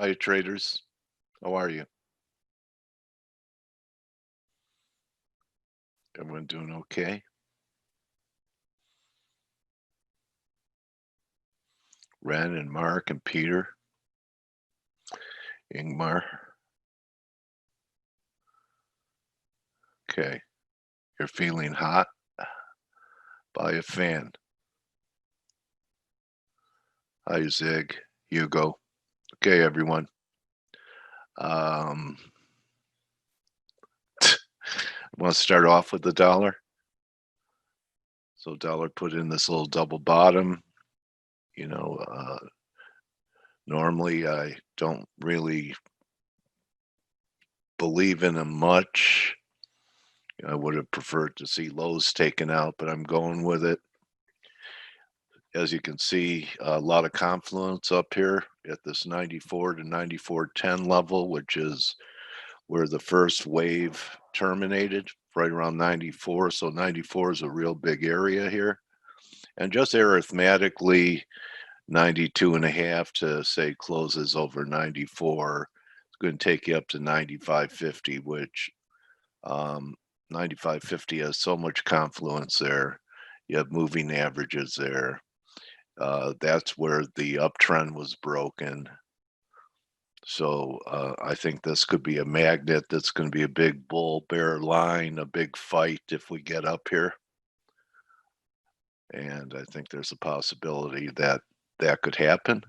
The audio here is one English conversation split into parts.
Hi, traders. How are you? Everyone doing okay? Ren and Mark and Peter, Ingmar. Okay. You're feeling hot? Buy a fan. Hi, Zig, Hugo. Okay, everyone. I want to start off with the dollar. So dollar put in this little double bottom. You know, normally I don't really believe in them much. I would have preferred to see lows taken out, but I'm going with it. As you can see, a lot of confluence up here at this 94 to 94.10 level, which is where the first wave terminated, right around 94. So 94 is a real big area here. And just arithmetically, 92.5 to say closes over 94, it's going to take you up to 95.50, which 95.50 has so much confluence there. You have moving averages there. That's where the uptrend was broken. So I think this could be a magnet that's going to be a big bull bear line, a big fight if we get up here. And I think there's a possibility that that could happen.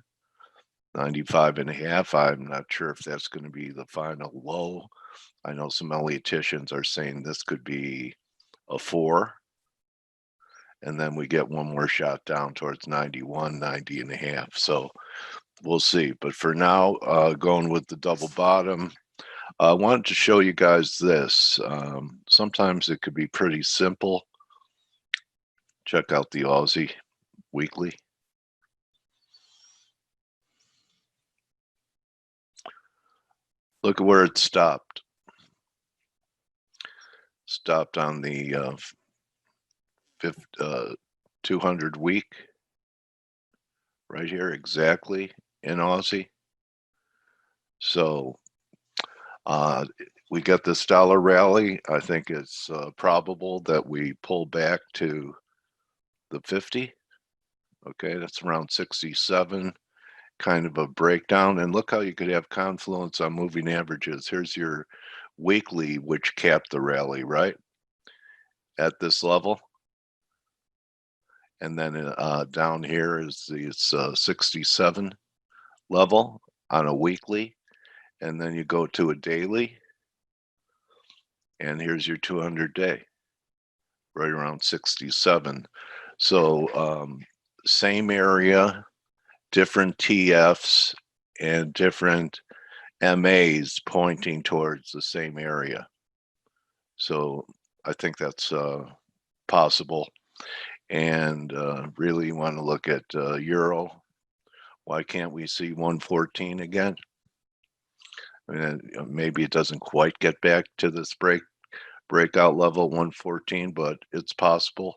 95.5, I'm not sure if that's going to be the final low. I know some Ellioticians are saying this could be a 4. And then we get one more shot down towards 91, 90.5. So we'll see. But for now, going with the double bottom, I wanted to show you guys this. Sometimes it could be pretty simple. Check out the Aussie weekly. Look at where it stopped. Stopped on the 200 week. Right here, exactly, in Aussie. So we got this dollar rally. I think it's probable that we pull back to the 50. Okay, that's around 67, kind of a breakdown. And look how you could have confluence on moving averages. Here's your weekly, which capped the rally, right? At this level. And then down here is this 67 level on a weekly. And then you go to a daily. And here's your 200-day, right around 67. So same area, different TFs, and different MAs pointing towards the same area. So I think that's possible. And really you want to look at Euro. Why can't we see 114 again? I mean, maybe it doesn't quite get back to this breakout level 114, but it's possible.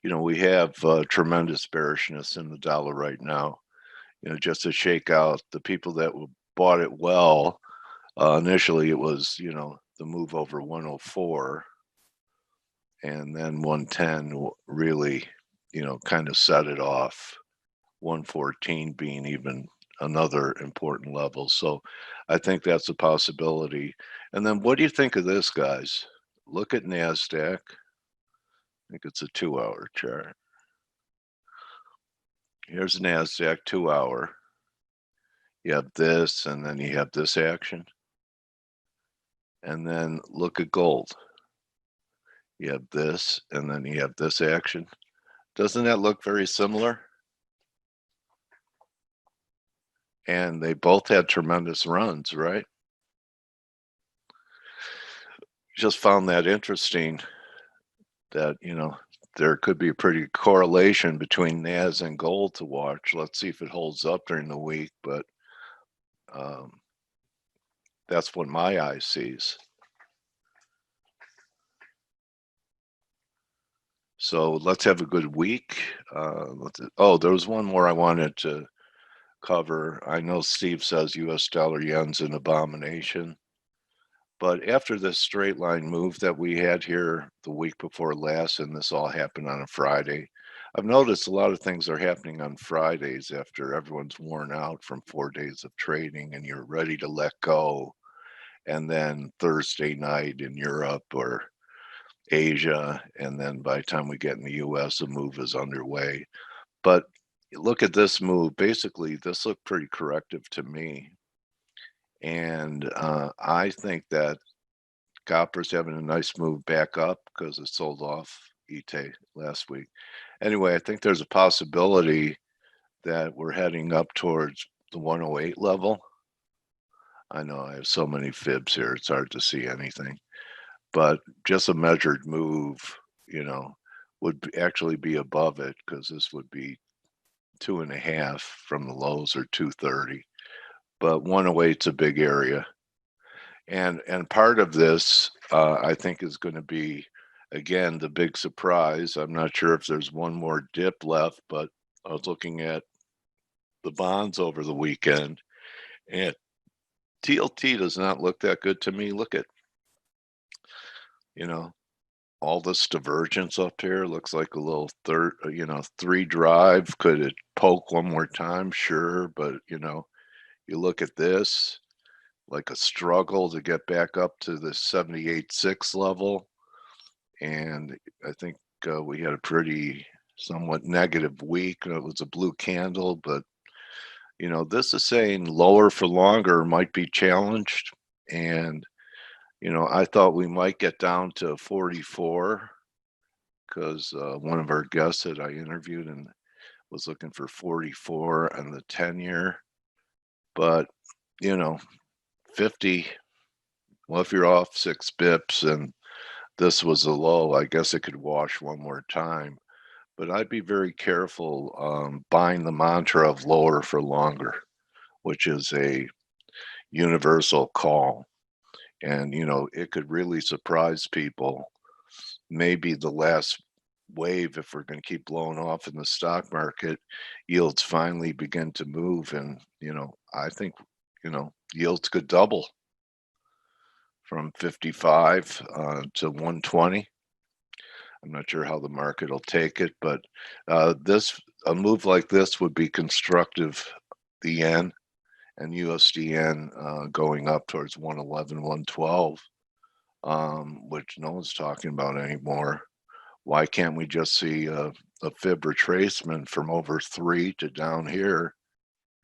You know, we have tremendous bearishness in the dollar right now. You know, just to shake out the people that bought it well. Initially, it was, you know, the move over 104, and then 110 really, you know, kind of set it off. 114 being even another important level. So I think that's a possibility. And then what do you think of this, guys? Look at NASDAQ. I think it's a 2-hour chart. Here's NASDAQ 2-hour. You have this, and then you have this action. And then look at gold. You have this, and then you have this action. Doesn't that look very similar? And they both had tremendous runs, right? Just found that interesting that, you know, there could be a pretty correlation between NAS and gold to watch. Let's see if it holds up during the week, but that's what my eye sees. So let's have a good week. Oh, there was one more I wanted to cover. I know Steve says US dollar yen's an abomination. But after this straight line move that we had here the week before last, and this all happened on a Friday, I've noticed a lot of things are happening on Fridays after everyone's worn out from 4 days of trading and you're ready to let go. And then Thursday night in Europe or Asia, and then by the time we get in the US, the move is underway. But look at this move. Basically, this looked pretty corrective to me. And I think that copper's having a nice move back up because it sold off ETE last week. Anyway, I think there's a possibility that we're heading up towards the 108 level. I know I have so many fibs here, it's hard to see anything. But just a measured move, you know, would actually be above it because this would be 2.5 from the lows or 230. But 108's a big area. And part of this, I think, is going to be, again, the big surprise. I'm not sure if there's one more dip left, but I was looking at the bonds over the weekend, and TLT does not look that good to me. Look at, you know, all this divergence up here. Looks like a little three drive. Could it poke one more time? Sure, but you look at this, like a struggle to get back up to the 78.6 level. And I think we had a pretty somewhat negative week. It was a blue candle, but this is saying lower for longer might be challenged. And I thought we might get down to 44 because one of our guests that I interviewed and was looking for 44 on the 10-year. But 50. Well, if you're off 6 bips and this was a low, I guess it could wash one more time. But I'd be very careful buying the mantra of lower for longer, which is a universal call. And, it could really surprise people. Maybe the last wave, if we're going to keep blowing off in the stock market, yields finally begin to move. And, I think, yields could double from 55 to 120. I'm not sure how the market will take it, but a move like this would be constructive. The yen and USD going up towards 111, 112, which no one's talking about anymore. Why can't we just see a fib retracement from over 3 to down here,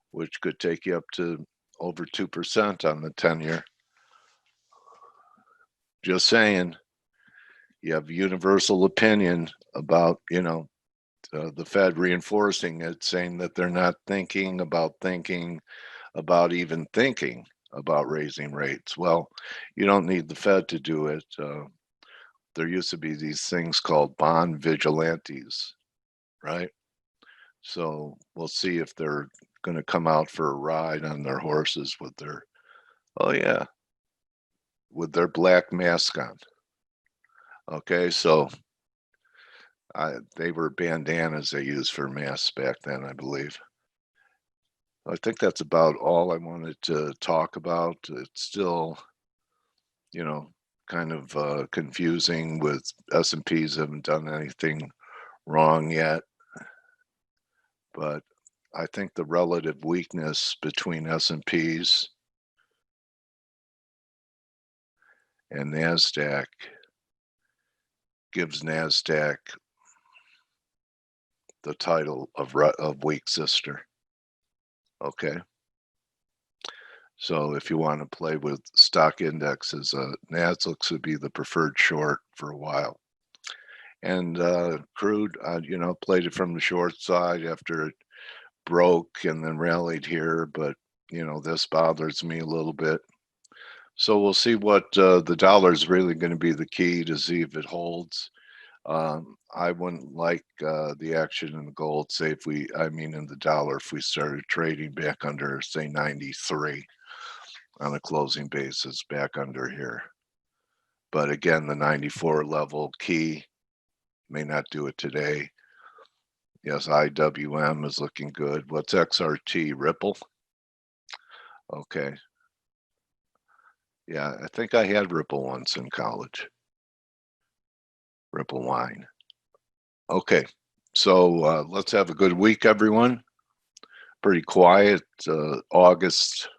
which could take you up to over 2% on the 10-year? Just saying. You have universal opinion about, the Fed reinforcing it, saying that they're not thinking about even thinking about raising rates. Well, you don't need the Fed to do it. There used to be these things called bond vigilantes, right? So we'll see if they're going to come out for a ride on their horses with their, with their black mask on. Okay, so they were bandanas they used for masks back then, I believe. I think that's about all I wanted to talk about. It's still, kind of confusing with S&Ps haven't done anything wrong yet. But I think the relative weakness between S&Ps and NASDAQ gives NASDAQ the title of weak sister. Okay. So if you want to play with stock indexes, NASDAQ would be the preferred short for a while. And crude, played it from the short side after it broke and then rallied here. But, this bothers me a little bit. So we'll see what the dollar is really going to be the key to see if it holds. I wouldn't like the action in the gold, say in the dollar, if we started trading back under, say, 93 on a closing basis, back under here. But again, the 94 level key may not do it today. Yes, IWM is looking good. What's XRT? Ripple? Okay. Yeah, I think I had Ripple once in college. Ripple wine. Okay, so let's have a good week, everyone. Pretty quiet August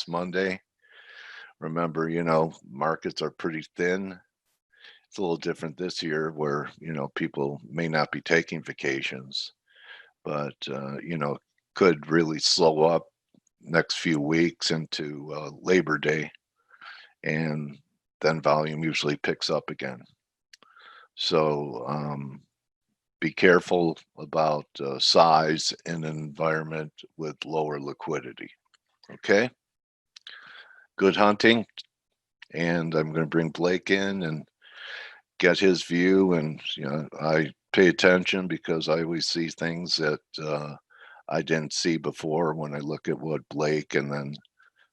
Monday. Remember, markets are pretty thin. It's a little different this year where, people may not be taking vacations, but, could really slow up next few weeks into Labor Day, and then volume usually picks up again. So be careful about size in an environment with lower liquidity. Okay, good hunting. And I'm going to bring Blake in and get his view. And I pay attention because I always see things that I didn't see before when I look at what Blake and then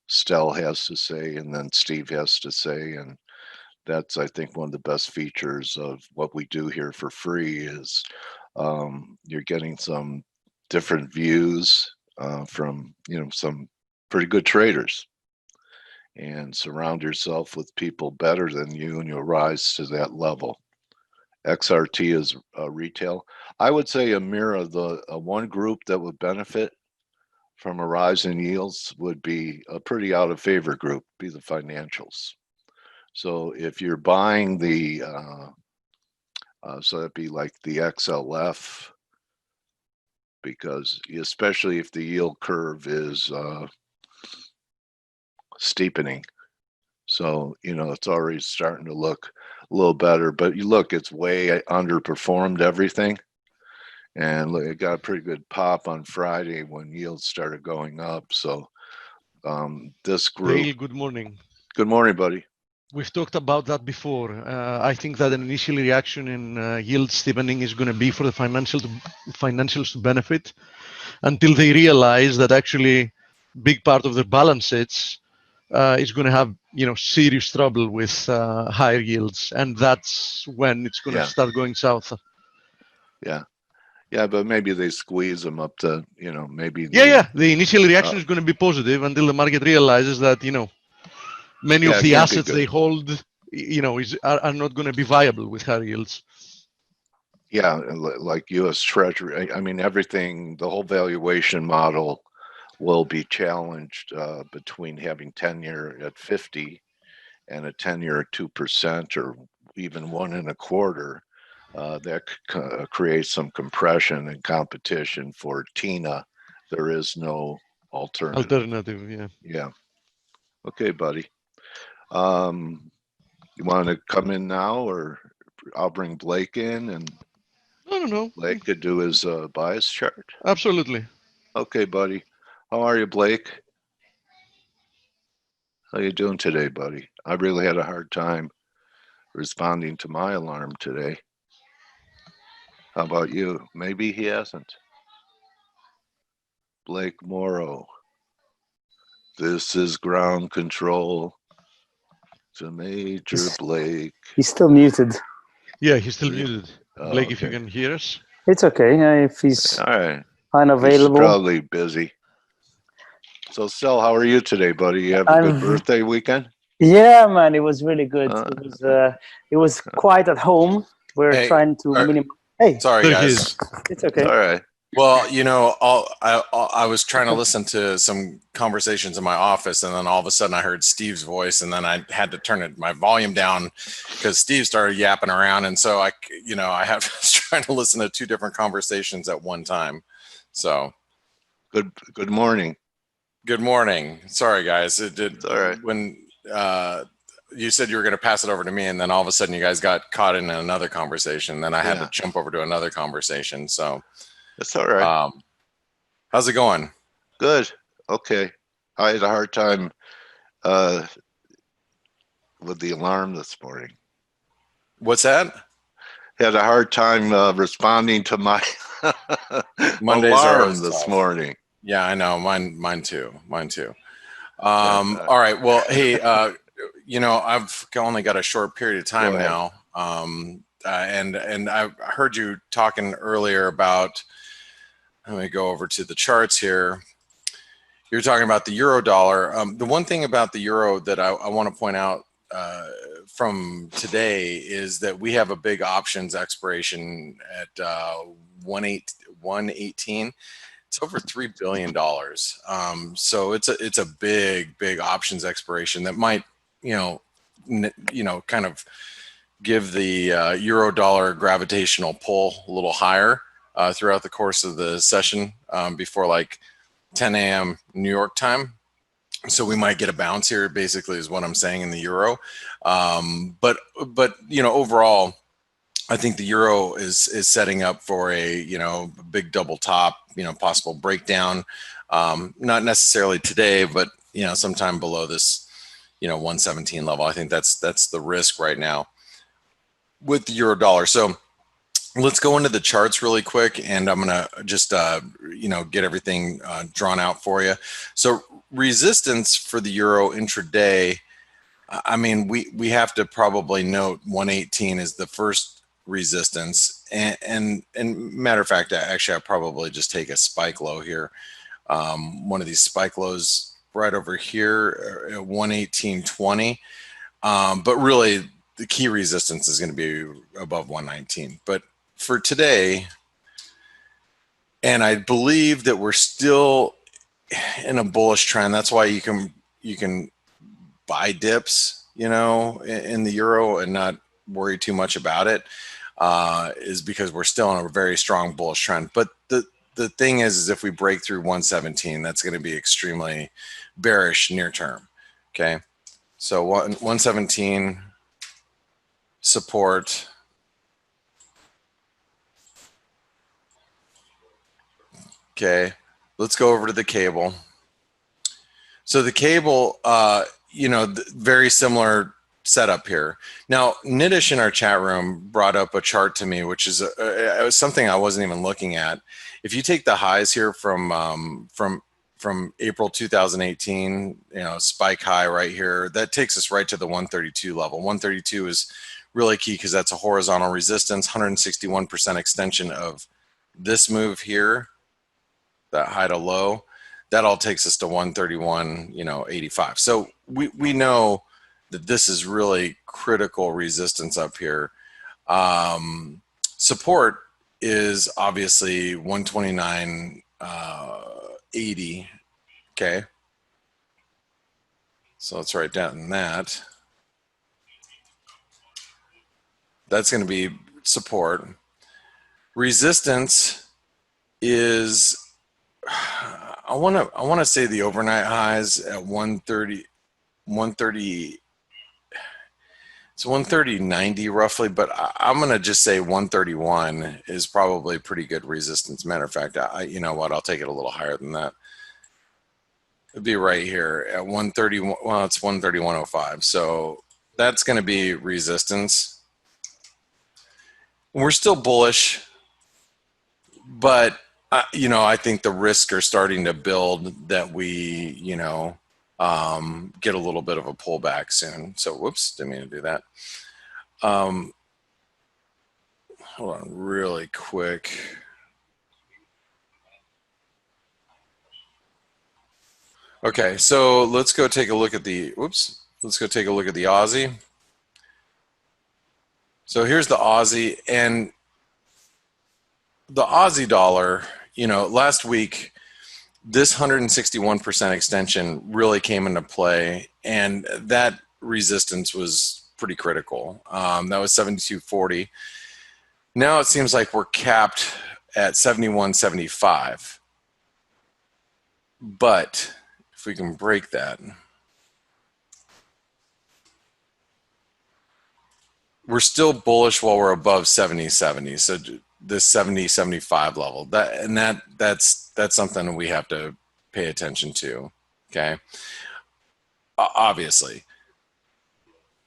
Stell has to say and then Steve has to say. And that's, I think, one of the best features of what we do here for free is you're getting some different views from some pretty good traders, and surround yourself with people better than you and you'll rise to that level. XRT is retail. I would say, Amira, the one group that would benefit from a rise in yields would be a pretty out of favor group, be the financials. So if you're buying the, so that'd be like the XLF, because especially if the yield curve is steepening. So, it's already starting to look a little better, but you look, it's way underperformed everything. And look, it got a pretty good pop on Friday when yields started going up. So this group. Dale, good morning. Good morning, buddy. We've talked about that before. I think that an initial reaction in yield steepening is going to be for the financials to benefit until they realize that actually big part of their balance sheets is going to have serious trouble with higher yields, and that's when it's going to start going south. Yeah, but maybe they squeeze them up to maybe. The initial reaction is going to be positive until the market realizes that many of the assets they hold are not going to be viable with higher yields. Yeah, like U.S. Treasury. I mean, everything, the whole valuation model will be challenged between having 10-year at 50 and a 10-year at 2% or even 1.25%. That creates some compression and competition for TINA. There is no alternative. Yeah. Okay, buddy. You want to come in now, or I'll bring Blake in and No. Blake could do his bias chart. Absolutely. Okay, buddy. How are you, Blake? How you doing today, buddy? I really had a hard time responding to my alarm today. How about you? Maybe he hasn't. Blake Morrow. This is ground control to Major Blake. He's still muted. Yeah, he's still muted. Blake, okay. If you can hear us. It's okay. If he's all right, unavailable. He's probably busy. So, Sel, how are you today, buddy? You have a good birthday weekend? Yeah, man, it was really good. It was quiet at home. We're trying to minimize. Hey, sorry, guys. It's okay. All right. Well, I was trying to listen to some conversations in my office, and then all of a sudden I heard Steve's voice, and then I had to turn my volume down because Steve started yapping around, and so I was trying to listen to two different conversations at one time. So, good morning. Good morning. Sorry, guys. It's all right. When you said you were going to pass it over to me, and then all of a sudden you guys got caught in another conversation. Then I had to jump over to another conversation. So. That's all right. How's it going? Good. Okay. I had a hard time with the alarm this morning. What's that? Had a hard time responding to my alarm this morning. Yeah, I know. Mine too. All right. Well, hey, I've only got a short period of time now. and I heard you talking earlier about, let me go over to the charts here. You're talking about the euro dollar. The one thing about the euro that I want to point out from today is that we have a big options expiration at 118. It's over $3 billion. So it's a big options expiration that might, kind of give the euro dollar gravitational pull a little higher throughout the course of the session before like 10 a.m. New York time. So we might get a bounce here, basically, is what I'm saying in the euro. But overall, I think the euro is setting up for a big double top, possible breakdown. Not necessarily today, but sometime below this 117 level. I think that's the risk right now with the euro dollar. So let's go into the charts really quick, and I'm gonna just get everything drawn out for you. So resistance for the euro intraday, I mean, we have to probably note 118 is the first resistance, and matter of fact, actually, I'll probably just take a spike low here. One of these spike lows right over here at 118.20, but really the key resistance is going to be above 119. But for today, and I believe that we're still in a bullish trend. That's why you can buy dips, in the euro and not worry too much about it, is because we're still in a very strong bullish trend. But the thing is if we break through 117, that's going to be extremely bearish near term. Okay, so 117 support. Okay, let's go over to the cable. So the cable, very similar setup here. Now, Nidish in our chat room brought up a chart to me, which is it was something I wasn't even looking at. If you take the highs here from April 2018, spike high right here, that takes us right to the 132 level. 132 is really key because that's a horizontal resistance, 161% extension of this move here, that high to low. That all takes us to 131.85. So we know that this is really critical resistance up here. Support is obviously 129.80. Okay, so let's write down that. That's going to be support. Resistance is, I want to say the overnight highs at 130. It's 130.90 roughly, but I'm going to just say 131 is probably pretty good resistance. Matter of fact, you know what? I'll take it a little higher than that. It'd be right here at 131. Well, it's 131.05. So that's going to be resistance. We're still bullish, but I think the risks are starting to build that we, get a little bit of a pullback soon. So, whoops, didn't mean to do that. Hold on really quick. Okay, so let's go take a look at the, let's go take a look at the Aussie. So here's the Aussie, and the Aussie dollar, last week, this 161% extension really came into play, and that resistance was pretty critical. That was 72.40. Now it seems like we're capped at 71.75. But if we can break that, we're still bullish while we're above 70.70. So this 70.75 level, that's something we have to pay attention to. Okay, obviously,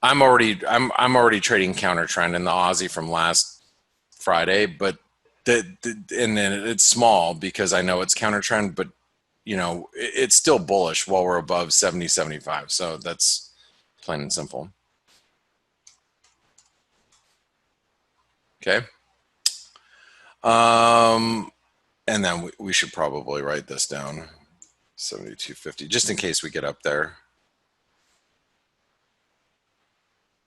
I'm already trading counter trend in the Aussie from last Friday, but and then it's small because I know it's counter trend, but it's still bullish while we're above 70.75. So that's plain and simple. Okay. And then we should probably write this down, 72.50, just in case we get up there.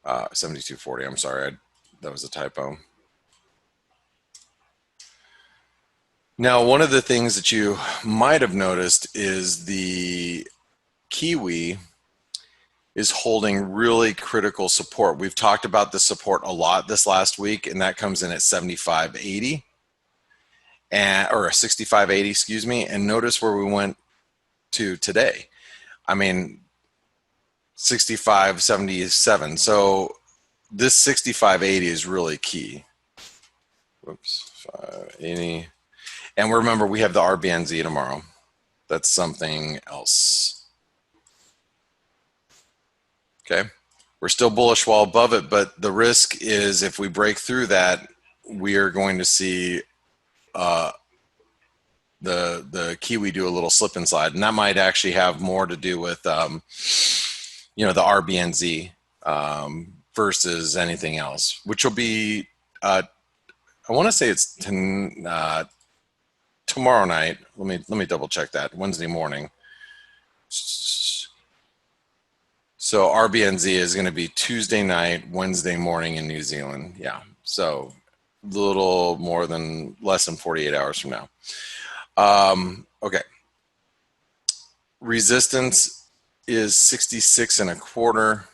72.40, I'm sorry, that was a typo. Now, one of the things that you might have noticed is the Kiwi is holding really critical support. We've talked about the support a lot this last week, and that comes in at 75.80. Or 65.80, excuse me, and notice where we went to today. I mean, 65.77. So this 65.80 is really key. Whoops, 580. And remember, we have the RBNZ tomorrow. That's something else. Okay, we're still bullish while above it, but the risk is if we break through that, we are going to see the Kiwi do a little slip and slide, and that might actually have more to do with you know, the RBNZ versus anything else, which will be I want to say it's tomorrow night. Let me double check that. Wednesday morning. So RBNZ is going to be Tuesday night, Wednesday morning in New Zealand. Yeah, so a little less than 48 hours from now. Okay. Resistance is 66.25.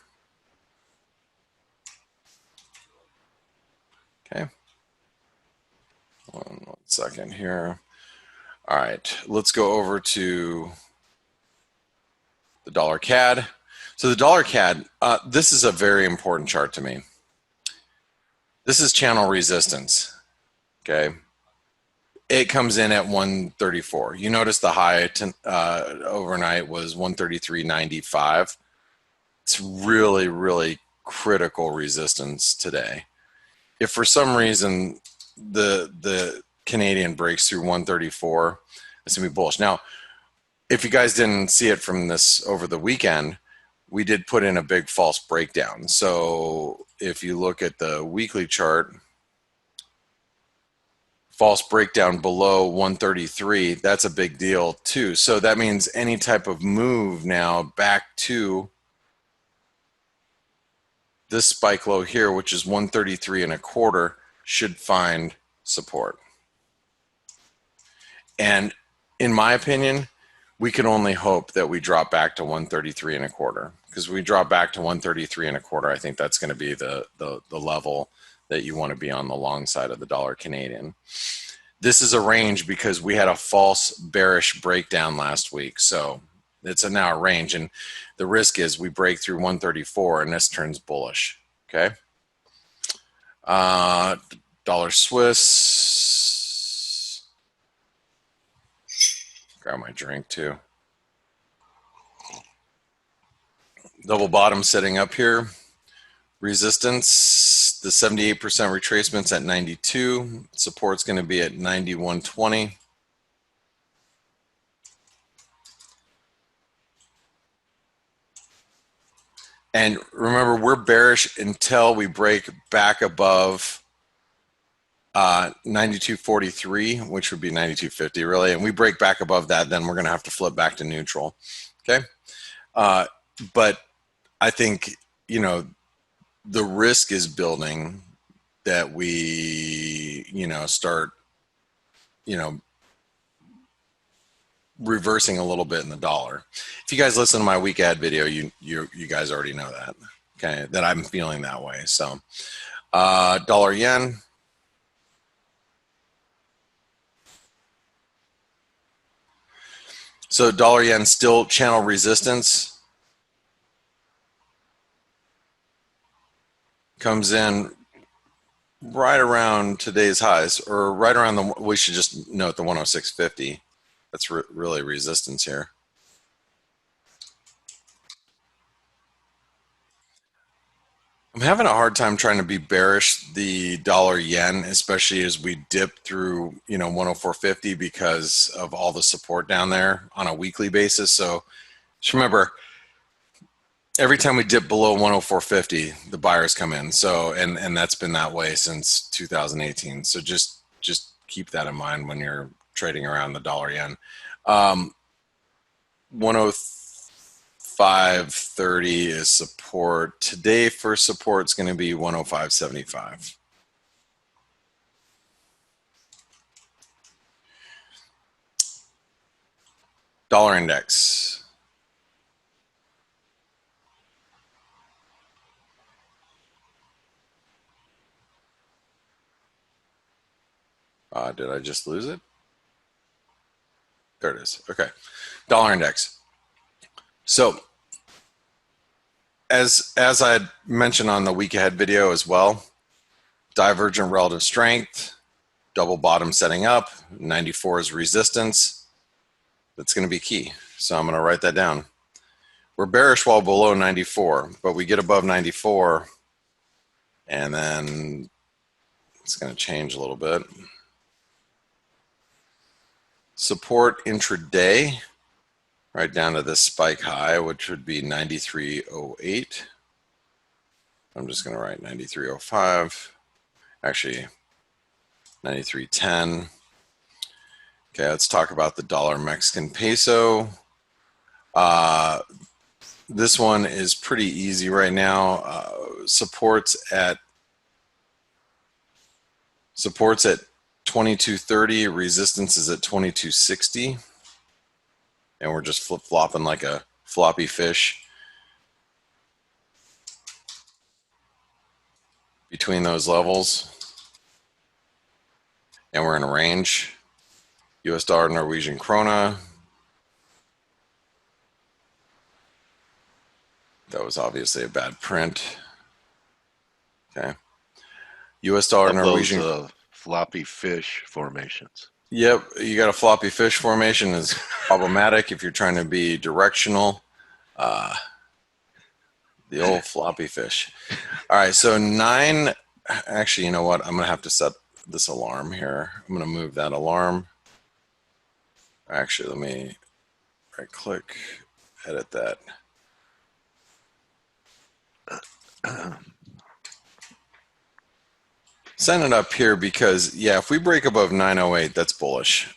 Okay. One second here. All right, let's go over to the dollar CAD. So the dollar CAD, this is a very important chart to me. This is channel resistance. Okay. It comes in at 134. You notice the high overnight was 133.95. It's really, really critical resistance today. If for some reason the Canadian breaks through 134, it's gonna be bullish. Now, if you guys didn't see it from this over the weekend, we did put in a big false breakdown. So if you look at the weekly chart, false breakdown below 133, that's a big deal too. So that means any type of move now back to this spike low here, which is 133.25, should find support. And in my opinion, we can only hope that we drop back to 133.25, because we drop back to 133.25, I think that's going to be the level that you want to be on the long side of the dollar Canadian. This is a range because we had a false bearish breakdown last week. So it's now a range, and the risk is we break through 134 and this turns bullish. Okay. Dollar Swiss. Grab my drink too. Double bottom setting up here. Resistance, the 78% retracement's at 92. Support's going to be at 91.20. And remember, we're bearish until we break back above 92.43, which would be 92.50 really. And we break back above that, then we're going to have to flip back to neutral. Okay. But I think, you know, the risk is building that we, you know, start, you know, reversing a little bit in the dollar. If you guys listen to my week ad video, you guys already know that, okay, that I'm feeling that way. So dollar yen. So dollar yen still channel resistance. Comes in right around today's highs, or right around the, we should just note the 106.50. That's really resistance here. I'm having a hard time trying to be bearish the dollar yen, especially as we dip through, you know, 104.50 because of all the support down there on a weekly basis. So just remember, every time we dip below 104.50, the buyers come in. So, and that's been that way since 2018. So just keep that in mind when you're trading around the dollar yen. 105.30 is support. Today for support is going to be 105.75. Dollar index. Did I just lose it? There it is. Okay. Dollar index. So as I mentioned on the week ahead video as well, divergent relative strength, double bottom setting up, 94 is resistance. That's going to be key. So I'm going to write that down. We're bearish while below 94, but we get above 94 and then it's going to change a little bit. Support intraday, right down to this spike high, which would be 93.08. I'm just going to write 93.05. Actually, 93.10. Okay, let's talk about the dollar Mexican peso. This one is pretty easy right now. Supports at 22.30. Resistance is at 22.60. And we're just flip-flopping like a floppy fish between those levels. And we're in a range. US dollar, Norwegian krona. That was obviously a bad print. Okay. US dollar, Norwegian. Those floppy fish formations. Yep, you got a floppy fish formation is problematic if you're trying to be directional. The old floppy fish. All right, so 9, actually, you know what? I'm going to have to set this alarm here. I'm going to move that alarm. Actually, let me right click, edit that. Send it up here because, yeah, if we break above 908, that's bullish.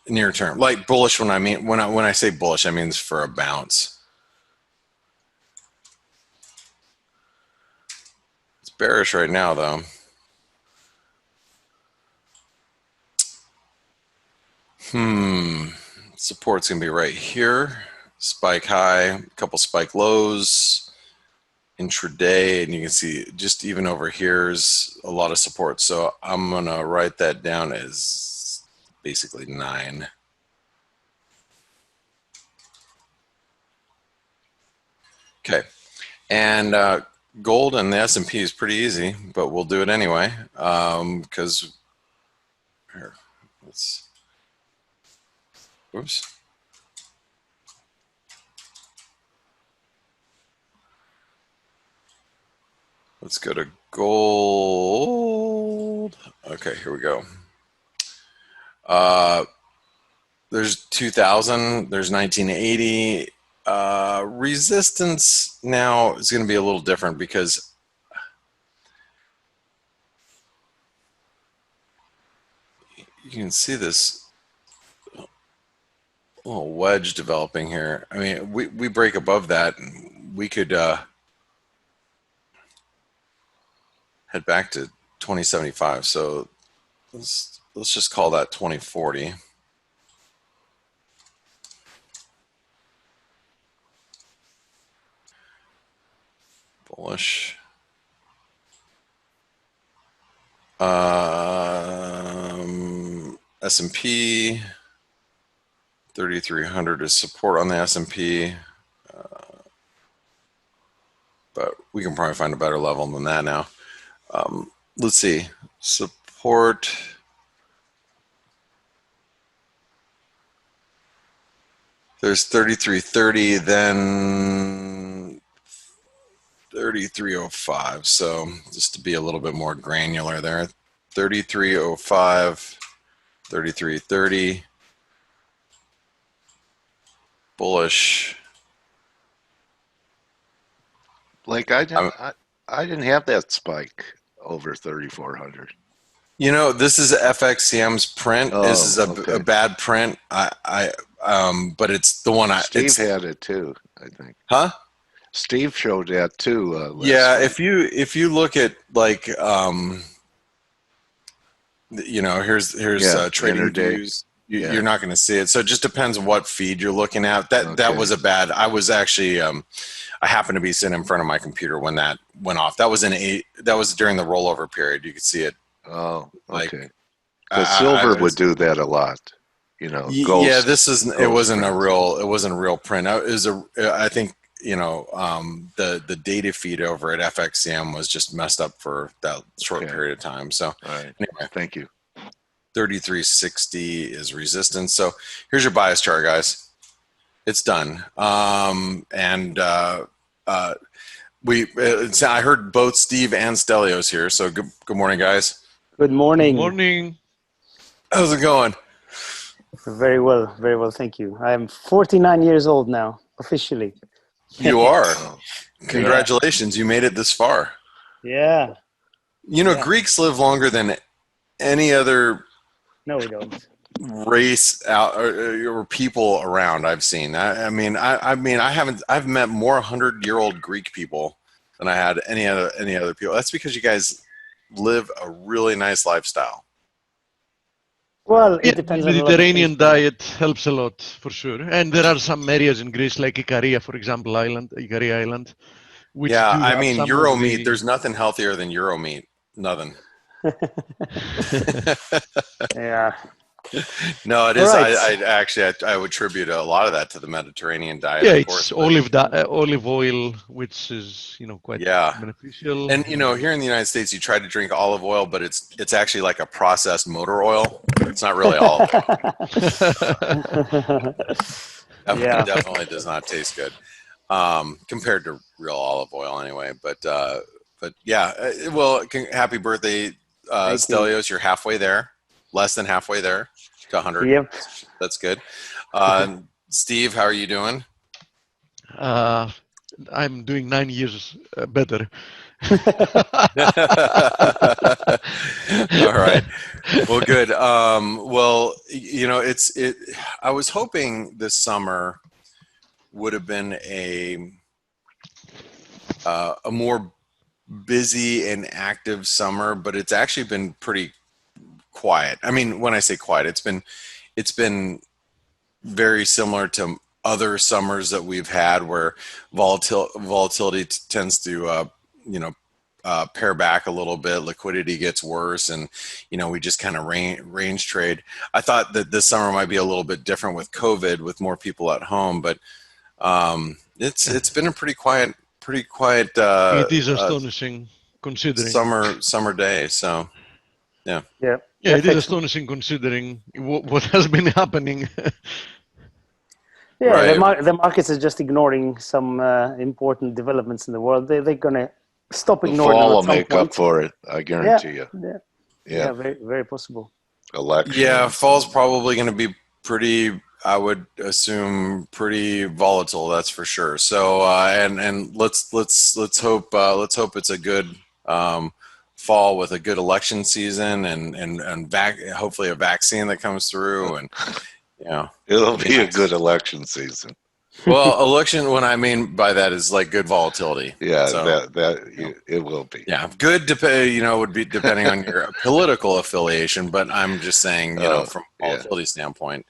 Near term, like bullish when I say bullish, I mean for a bounce. It's bearish right now, though. Support's gonna be right here. Spike high, a couple spike lows. Intraday, and you can see just even over here is a lot of support. So I'm gonna write that down as basically 9. Okay, and gold and the S&P is pretty easy, but we'll do it anyway because here, oops. Let's go to gold. Okay, here we go. There's 2000, there's 1980. Resistance now is going to be a little different because you can see this little wedge developing here. I mean, we break above that, we could head back to 2075. So let's just call that 2040. Bullish. S&P 3,300 is support on the S&P, but we can probably find a better level than that now. Let's see, support. There's 3330, then 3305. So just to be a little bit more granular there, 3305, 3330, bullish, Like I didn't have that spike over 3,400. You know, this is FXCM's print. This is a bad print. But it's the one Steve had it too, I think. Huh? Steve showed that too. Yeah, week. if you look at like you know, here's trading views. You're not going to see it. So it just depends on what feed you're looking at. That was a bad. I was actually I happened to be sitting in front of my computer when that went off. That was that was during the rollover period. You could see it. Oh, like, okay. Because silver would do that a lot. You know. Yeah, it wasn't a real print. I think, you know, the data feed over at FXCM was just messed up for that short period of time. So anyway, thank you. 3360 is resistance. So here's your bias chart, guys. It's done. I heard both Steve and Stelios here. So good morning, guys. Good morning. Good morning. How's it going? Very well, thank you. I'm 49 years old now, officially. You are. Congratulations, you made it this far. Yeah. You know, Greeks live longer than any other No, we don't. race out or people around I've seen. I've met more 100-year-old Greek people than I had any other people. That's because you guys live a really nice lifestyle. Well, it depends on Mediterranean diet helps a lot for sure. And there are some areas in Greece like Ikaria, for example, Ikaria Island. Which I mean, Euro meat, there's nothing healthier than Euro meat. Nothing. Yeah. No, it is. Right. I would attribute a lot of that to the Mediterranean diet. Yeah, it's olive oil, which is, you know, quite beneficial. And you know, here in the United States, you try to drink olive oil, but it's actually like a processed motor oil. It's not really olive oil. Definitely does not taste good compared to real olive oil, anyway. But yeah, well, happy birthday, Stelios. You're halfway there, less than halfway there to 100. Yep. That's good. Steve, how are you doing? I'm doing 9 years better. All right. Well, good. Well, you know, I was hoping this summer would have been a more busy and active summer, but it's actually been pretty quiet. I mean, when I say quiet, it's been very similar to other summers that we've had where volatility tends to pare back a little bit. Liquidity gets worse, and you know, we just kind of range trade. I thought that this summer might be a little bit different with COVID, with more people at home, but it's been a pretty quiet. It is astonishing considering summer day. So yeah. It is astonishing considering what has been happening. Yeah, right. The markets are just ignoring some important developments in the world. They're gonna stop ignoring. The fall will make up for it. I guarantee you. Yeah, very, very possible. Election. Yeah, fall's probably going to be pretty. I would assume pretty volatile. That's for sure. So and let's hope it's a good fall with a good election season and hopefully a vaccine that comes through, and you know, it'll be a good election season. Well, election, what I mean by that is like good volatility. Yeah, so, it will be. Yeah, good would be depending on your political affiliation, but I'm just saying, from a volatility standpoint,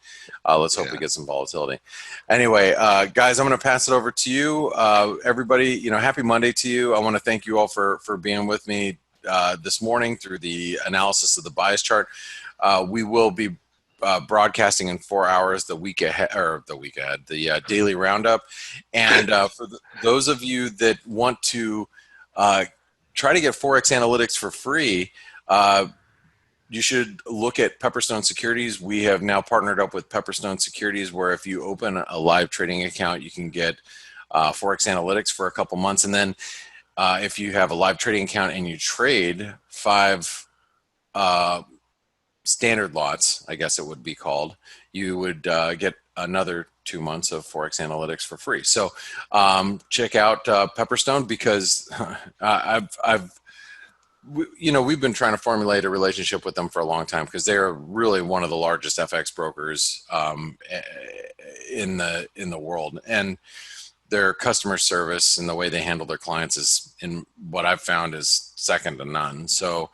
let's hope we get some volatility. Anyway, guys, I'm going to pass it over to you. Everybody, happy Monday to you. I want to thank you all for being with me this morning through the analysis of the bias chart. We will be broadcasting in 4 hours the daily roundup. And for those of you that want to try to get ForexAnalytix for free, you should look at Pepperstone Securities. We have now partnered up with Pepperstone Securities, where if you open a live trading account, you can get ForexAnalytix for a couple months. And then if you have a live trading account and you trade 5 standard lots, I guess it would be called, you would get another 2 months of ForexAnalytix for free. So check out Pepperstone, because we've been trying to formulate a relationship with them for a long time, because they're really one of the largest FX brokers in the world, and their customer service and the way they handle their clients is, in what I've found, is second to none. So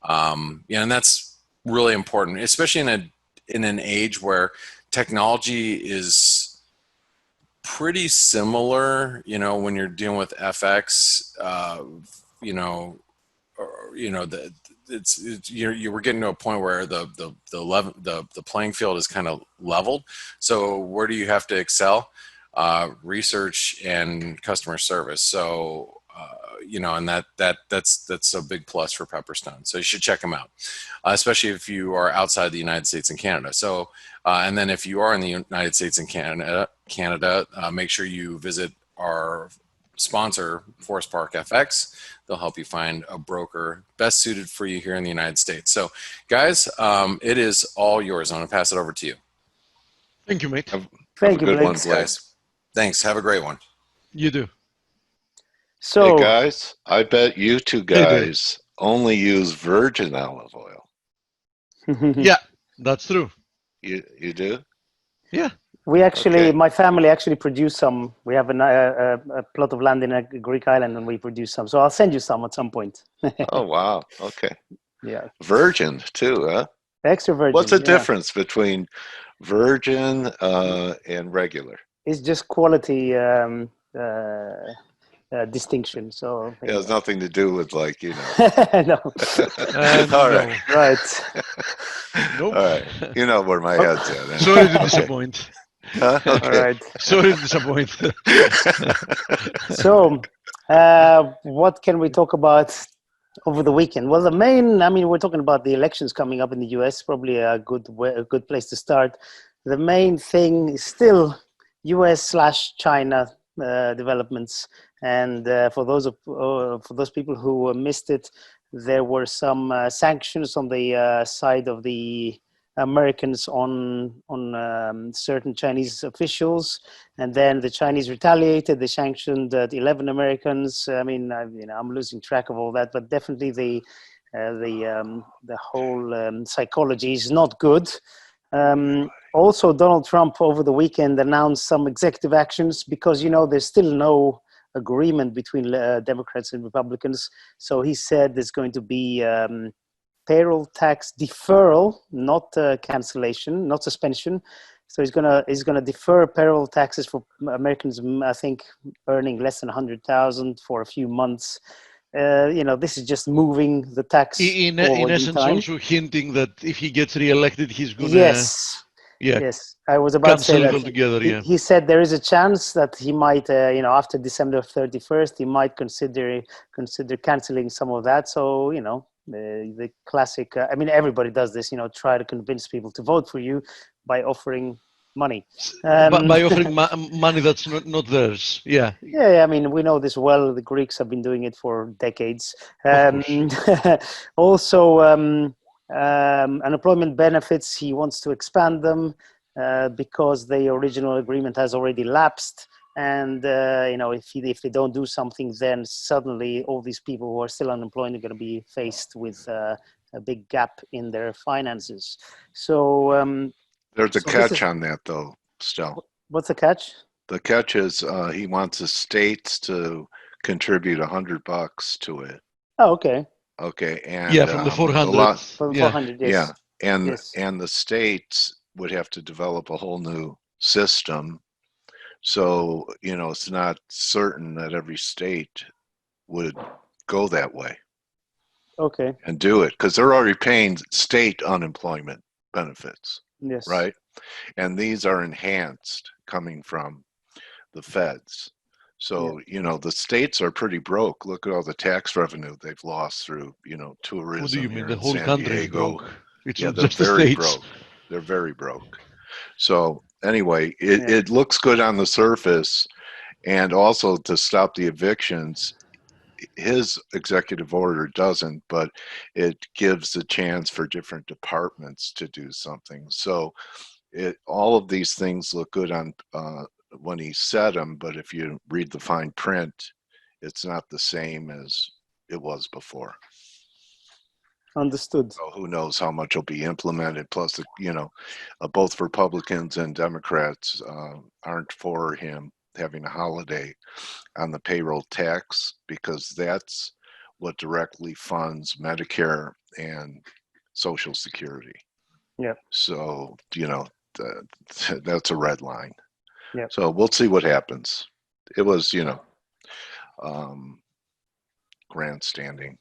and that's really important, especially in an age where technology is pretty similar. When you're dealing with FX, we're getting to a point where the playing field is kind of leveled. So where do you have to excel? Research and customer service. So and that's a big plus for Pepperstone. So you should check them out, especially if you are outside the United States and Canada. So and then if you are in the United States and Canada, make sure you visit our sponsor, Forest Park FX. They'll help you find a broker best suited for you here in the United States. So guys, it is all yours. I'm going to pass it over to you. Thank you, mate. Thank you, good one, Blake. Guys, thanks. Have a great one. You do. So, hey guys, I bet you two guys only use virgin olive oil. Yeah, that's true. You do? Yeah. we actually, Okay. my family actually produce some. We have a plot of land in a Greek island, and we produce some. So I'll send you some at some point. Oh wow. Okay. Yeah, Virgin too, huh? extra virgin. What's the yeah. difference between virgin and regular? It's just quality distinction. So It has nothing to do with no. All No. right. Right. Nope. All right. You know where my head's at. eh? Sorry to Okay. disappoint. Huh? All Okay. right. Sorry to disappoint. So, what can we talk about over the weekend? Well, we're talking about the elections coming up in the US. Probably a good place to start. The main thing is still US/China developments. And for those people who missed it, there were some sanctions on the side of the Americans on certain Chinese officials, and then the Chinese retaliated. They sanctioned 11 Americans. I'm losing track of all that, but definitely the whole psychology is not good. Also, Donald Trump over the weekend announced some executive actions because there's still no agreement between Democrats and Republicans. So he said there's going to be payroll tax deferral, not cancellation, not suspension. So he's gonna defer payroll taxes for Americans, I think, earning less than 100,000 for a few months. This is just moving the tax In forward in essence, time. also hinting that if he gets reelected, he's gonna Yes, I was about to say cancel it that. altogether. He said there is a chance that he might, after December 31st, he might consider canceling some of that. So, the classic. Everybody does this. Try to convince people to vote for you by offering money. By offering money that's not theirs. Yeah. Yeah, we know this well. The Greeks have been doing it for decades. Also, unemployment benefits, he wants to expand them because the original agreement has already lapsed. And, if they don't do something, then suddenly all these people who are still unemployed are going to be faced with a big gap in their finances. So There's a catch on that, though, still. What's the catch? The catch is he wants the states to contribute $100 to it. Oh, okay. Okay, and from the 400. From 400, yes. Yeah, Yes. and the states would have to develop a whole new system. So, it's not certain that every state would go that way. Okay. And do it, because they're already paying state unemployment benefits. Yes. Right? And these are enhanced coming from the feds. So, the states are pretty broke. Look at all the tax revenue they've lost through, tourism. What do you mean? here The in whole San country is Diego. broke. It's Yeah, not they're just the very States. broke. They're very broke. So anyway, it looks good on the surface. And also to stop the evictions, his executive order doesn't, but it gives the chance for different departments to do something. So all of these things look good on when he said them, but if you read the fine print, it's not the same as it was before. Understood. So who knows how much will be implemented? Plus, you know, both Republicans and Democrats aren't for him having a holiday on the payroll tax, because that's what directly funds Medicare and Social Security. Yeah. So, you know, that's a red line. Yeah. So we'll see what happens. It was, you know, grandstanding.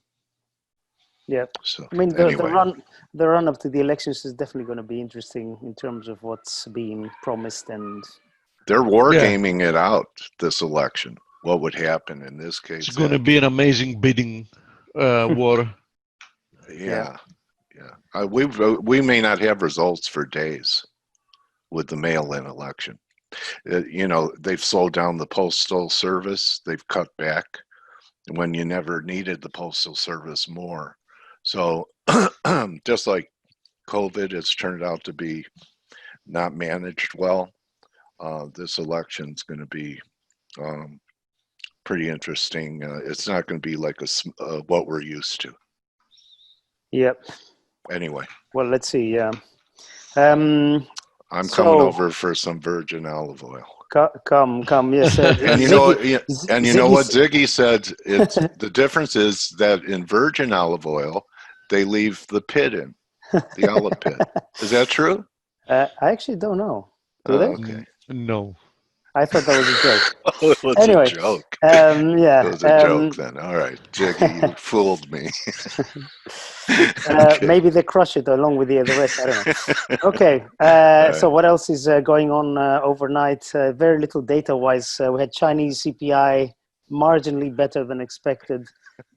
Yeah. So I mean, anyway, the run up to the elections is definitely going to be interesting in terms of what's being promised, and they're wargaming it out, this election. What would happen in this case? It's going to be an amazing bidding war. Yeah. We may not have results for days with the mail-in election. You know, they've slowed down the postal service. They've cut back when you never needed the postal service more. So just like COVID has turned out to be not managed well, this election's going to be pretty interesting. It's not going to be like what we're used to. Yep. Anyway. Well, let's see. I'm coming over for some virgin olive oil. Come, yes. And you know, what Ziggy said? It's the difference is that in virgin olive oil, they leave the pit in, the olive pit. Is that true? I actually don't know. Do they? Okay. No. I thought that was a joke. It was Anyway, a joke. yeah. It was a joke then. All right, Ziggy, you fooled me. Okay. Maybe they crush it along with the rest. I don't know. Okay. So what else is going on overnight? Very little data-wise. We had Chinese CPI marginally better than expected,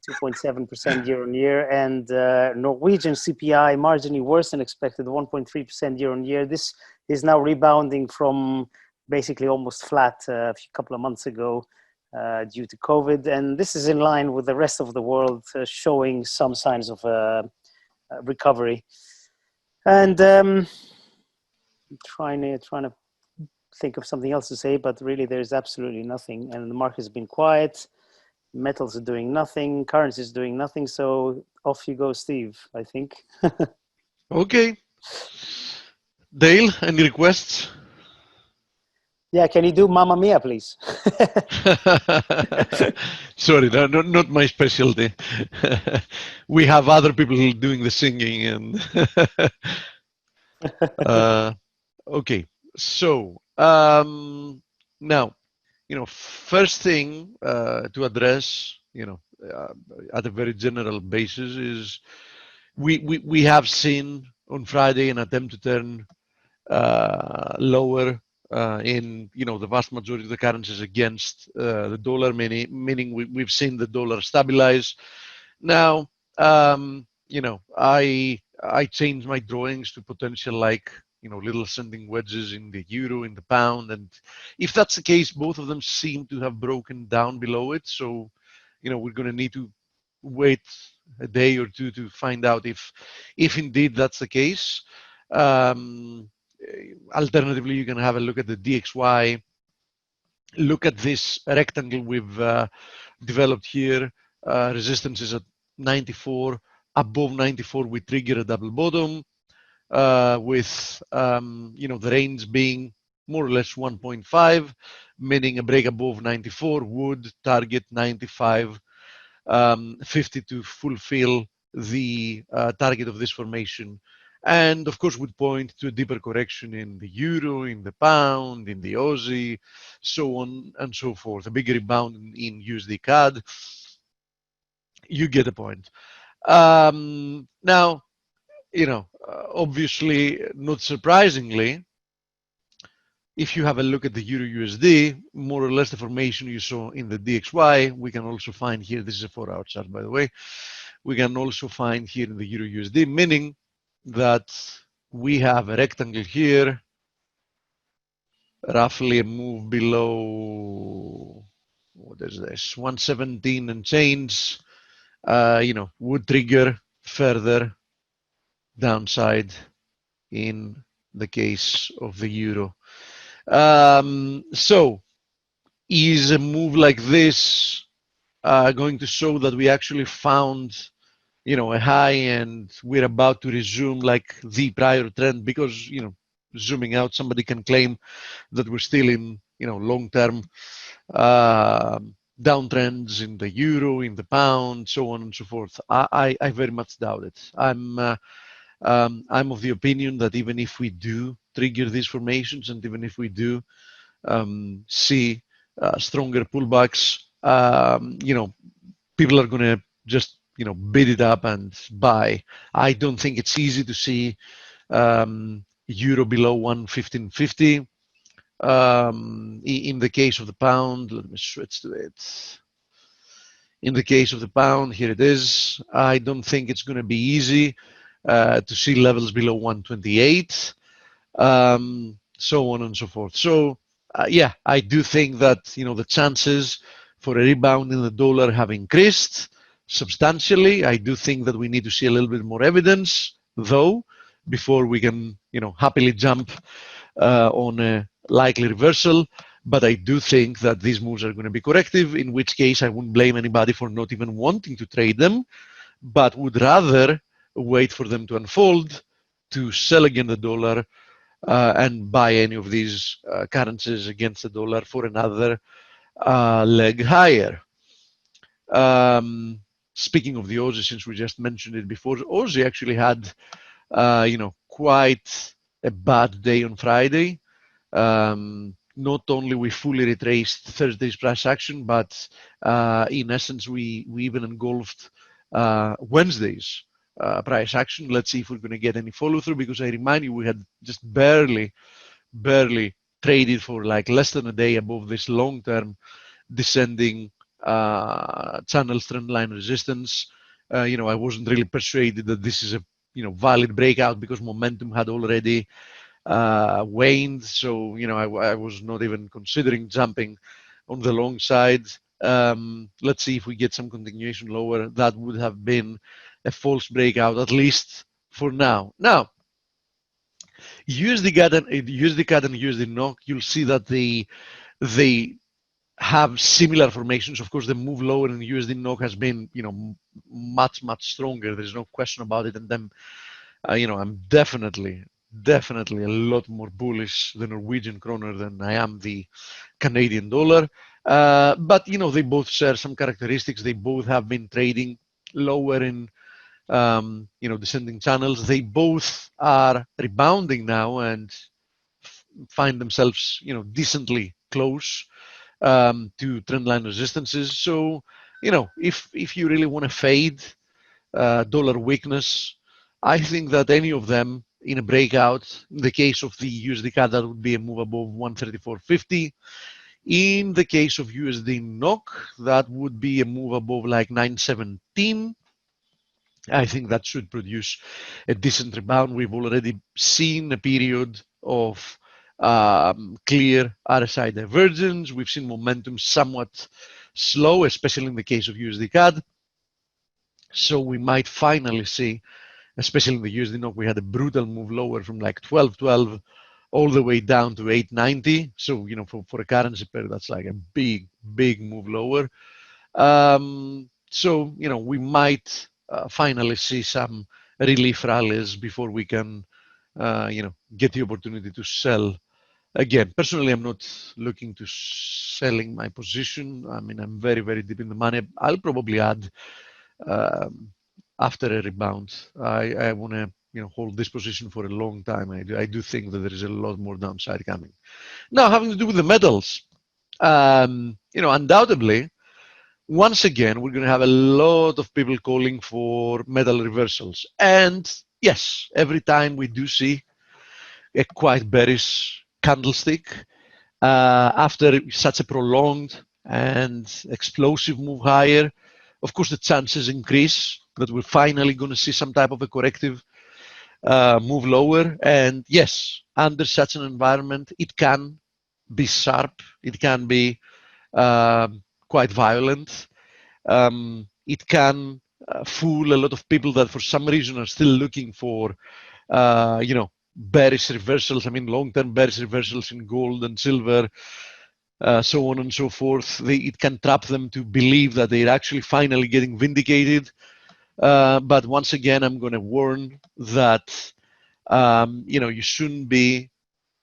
2.7% year on year, and Norwegian CPI marginally worse than expected, 1.3% year on year. This is now rebounding from basically almost flat a couple of months ago due to COVID. And this is in line with the rest of the world showing some signs of recovery. And trying to think of something else to say, but really there's absolutely nothing. And the market has been quiet. Metals are doing nothing. Currency is doing nothing. So off you go, Steve, I think. Okay. Dale, any requests? Yeah, can you do Mamma Mia, please? Sorry, not my specialty. We have other people doing the singing. And okay, so now, first thing to address, at a very general basis, is we have seen on Friday an attempt to turn lower in the vast majority of the currencies against the dollar, meaning we've seen the dollar stabilize. Now, I changed my drawings to potential little ascending wedges in the euro, in the pound, and if that's the case, both of them seem to have broken down below it. So, we're going to need to wait a day or two to find out if indeed that's the case. Alternatively, you can have a look at the DXY. Look at this rectangle we've developed here. Resistance is at 94. Above 94, we trigger a double bottom with the range being more or less 1.5, meaning a break above 94 would target 95.50 to fulfill the target of this formation. And of course, would point to a deeper correction in the euro, in the pound, in the Aussie, so on and so forth. A big rebound in USD CAD. You get the point. Now, obviously, not surprisingly, if you have a look at the Euro USD, more or less the formation you saw in the DXY, we can also find here, this is a 4-hour chart, by the way, we can also find here in the Euro USD, meaning that we have a rectangle here, roughly a move below, what is this, 117 and change, would trigger further downside in the case of the euro. So is a move like this going to show that we actually found, a high and we're about to resume like the prior trend? Because, zooming out, somebody can claim that we're still in, long-term downtrends in the euro, in the pound, so on and so forth. I very much doubt it. I'm of the opinion that even if we do trigger these formations, and even if we do see stronger pullbacks, people are going to just, bid it up and buy. I don't think it's easy to see euro below 115.50. In the case of the pound, let me switch to it. In the case of the pound, here it is. I don't think it's going to be easy to see levels below 128, so on and so forth. So, yeah, I do think that, the chances for a rebound in the dollar have increased substantially. I do think that we need to see a little bit more evidence, though, before we can, happily jump on a likely reversal. But I do think that these moves are going to be corrective, in which case I wouldn't blame anybody for not even wanting to trade them, but would rather wait for them to unfold, to sell again the dollar and buy any of these currencies against the dollar for another leg higher. Speaking of the Aussie, since we just mentioned it before, Aussie actually had, quite a bad day on Friday. Not only we fully retraced Thursday's price action, but in essence, we even engulfed Wednesday's price action. Let's see if we're going to get any follow through, because I remind you, we had just barely traded for like less than a day above this long-term descending channel trend line resistance. I wasn't really persuaded that this is a valid breakout, because momentum had already waned. So, I was not even considering jumping on the long side. Let's see if we get some continuation lower. That would have been a false breakout, at least for now. Now, USD CAD and USD NOK, you'll see that they have similar formations. Of course, the move lower in USD NOK has been, much stronger. There's no question about it. And then, I'm definitely a lot more bullish the Norwegian kroner than I am the Canadian dollar. But, they both share some characteristics. They both have been trading lower in, descending channels. They both are rebounding now and find themselves, decently close to trendline resistances. So, if you really want to fade dollar weakness, I think that any of them in a breakout, in the case of the USD CAD, that would be a move above 134.50. In the case of USD NOK, that would be a move above like 917. I think that should produce a decent rebound. We've already seen a period of clear RSI divergence. We've seen momentum somewhat slow, especially in the case of USD CAD. So we might finally see, especially in the USD NOK, we had a brutal move lower from like 1212 all the way down to 890. So, for a currency pair, that's like a big move lower. So, we might finally see some relief rallies before we can, get the opportunity to sell again. Personally, I'm not looking to selling my position. I mean, I'm very deep in the money. I'll probably add after a rebound. I want to, hold this position for a long time. I do think that there is a lot more downside coming. Now, having to do with the metals, undoubtedly, once again, we're going to have a lot of people calling for metal reversals. And yes, every time we do see a quite bearish candlestick after such a prolonged and explosive move higher, of course, the chances increase that we're finally going to see some type of a corrective move lower. And yes, under such an environment, it can be sharp. It can be quite violent. It can fool a lot of people that for some reason are still looking for, bearish reversals, I mean long-term bearish reversals in gold and silver, so on and so forth, it can trap them to believe that they're actually finally getting vindicated. But once again, I'm going to warn that you shouldn't be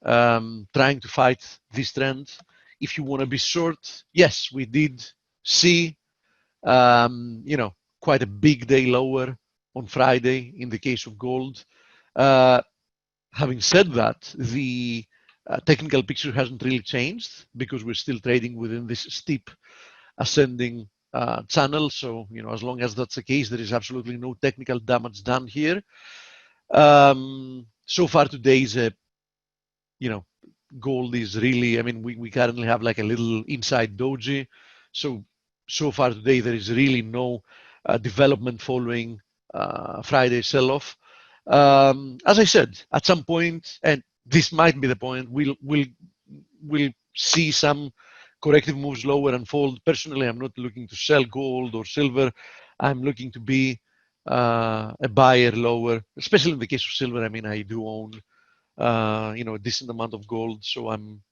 trying to fight this trend. If you want to be short, yes, we did see quite a big day lower on Friday in the case of gold. Having said that, the technical picture hasn't really changed because we're still trading within this steep ascending channel. So, as long as that's the case, there is absolutely no technical damage done here. So far today is gold is really, I mean, we currently have like a little inside doji. So far today, there is really no development following Friday sell-off. As I said, at some point, and this might be the point, we'll see some corrective moves lower unfold. Personally, I'm not looking to sell gold or silver. I'm looking to be a buyer lower, especially in the case of silver. I mean, I do own a decent amount of gold, so I'm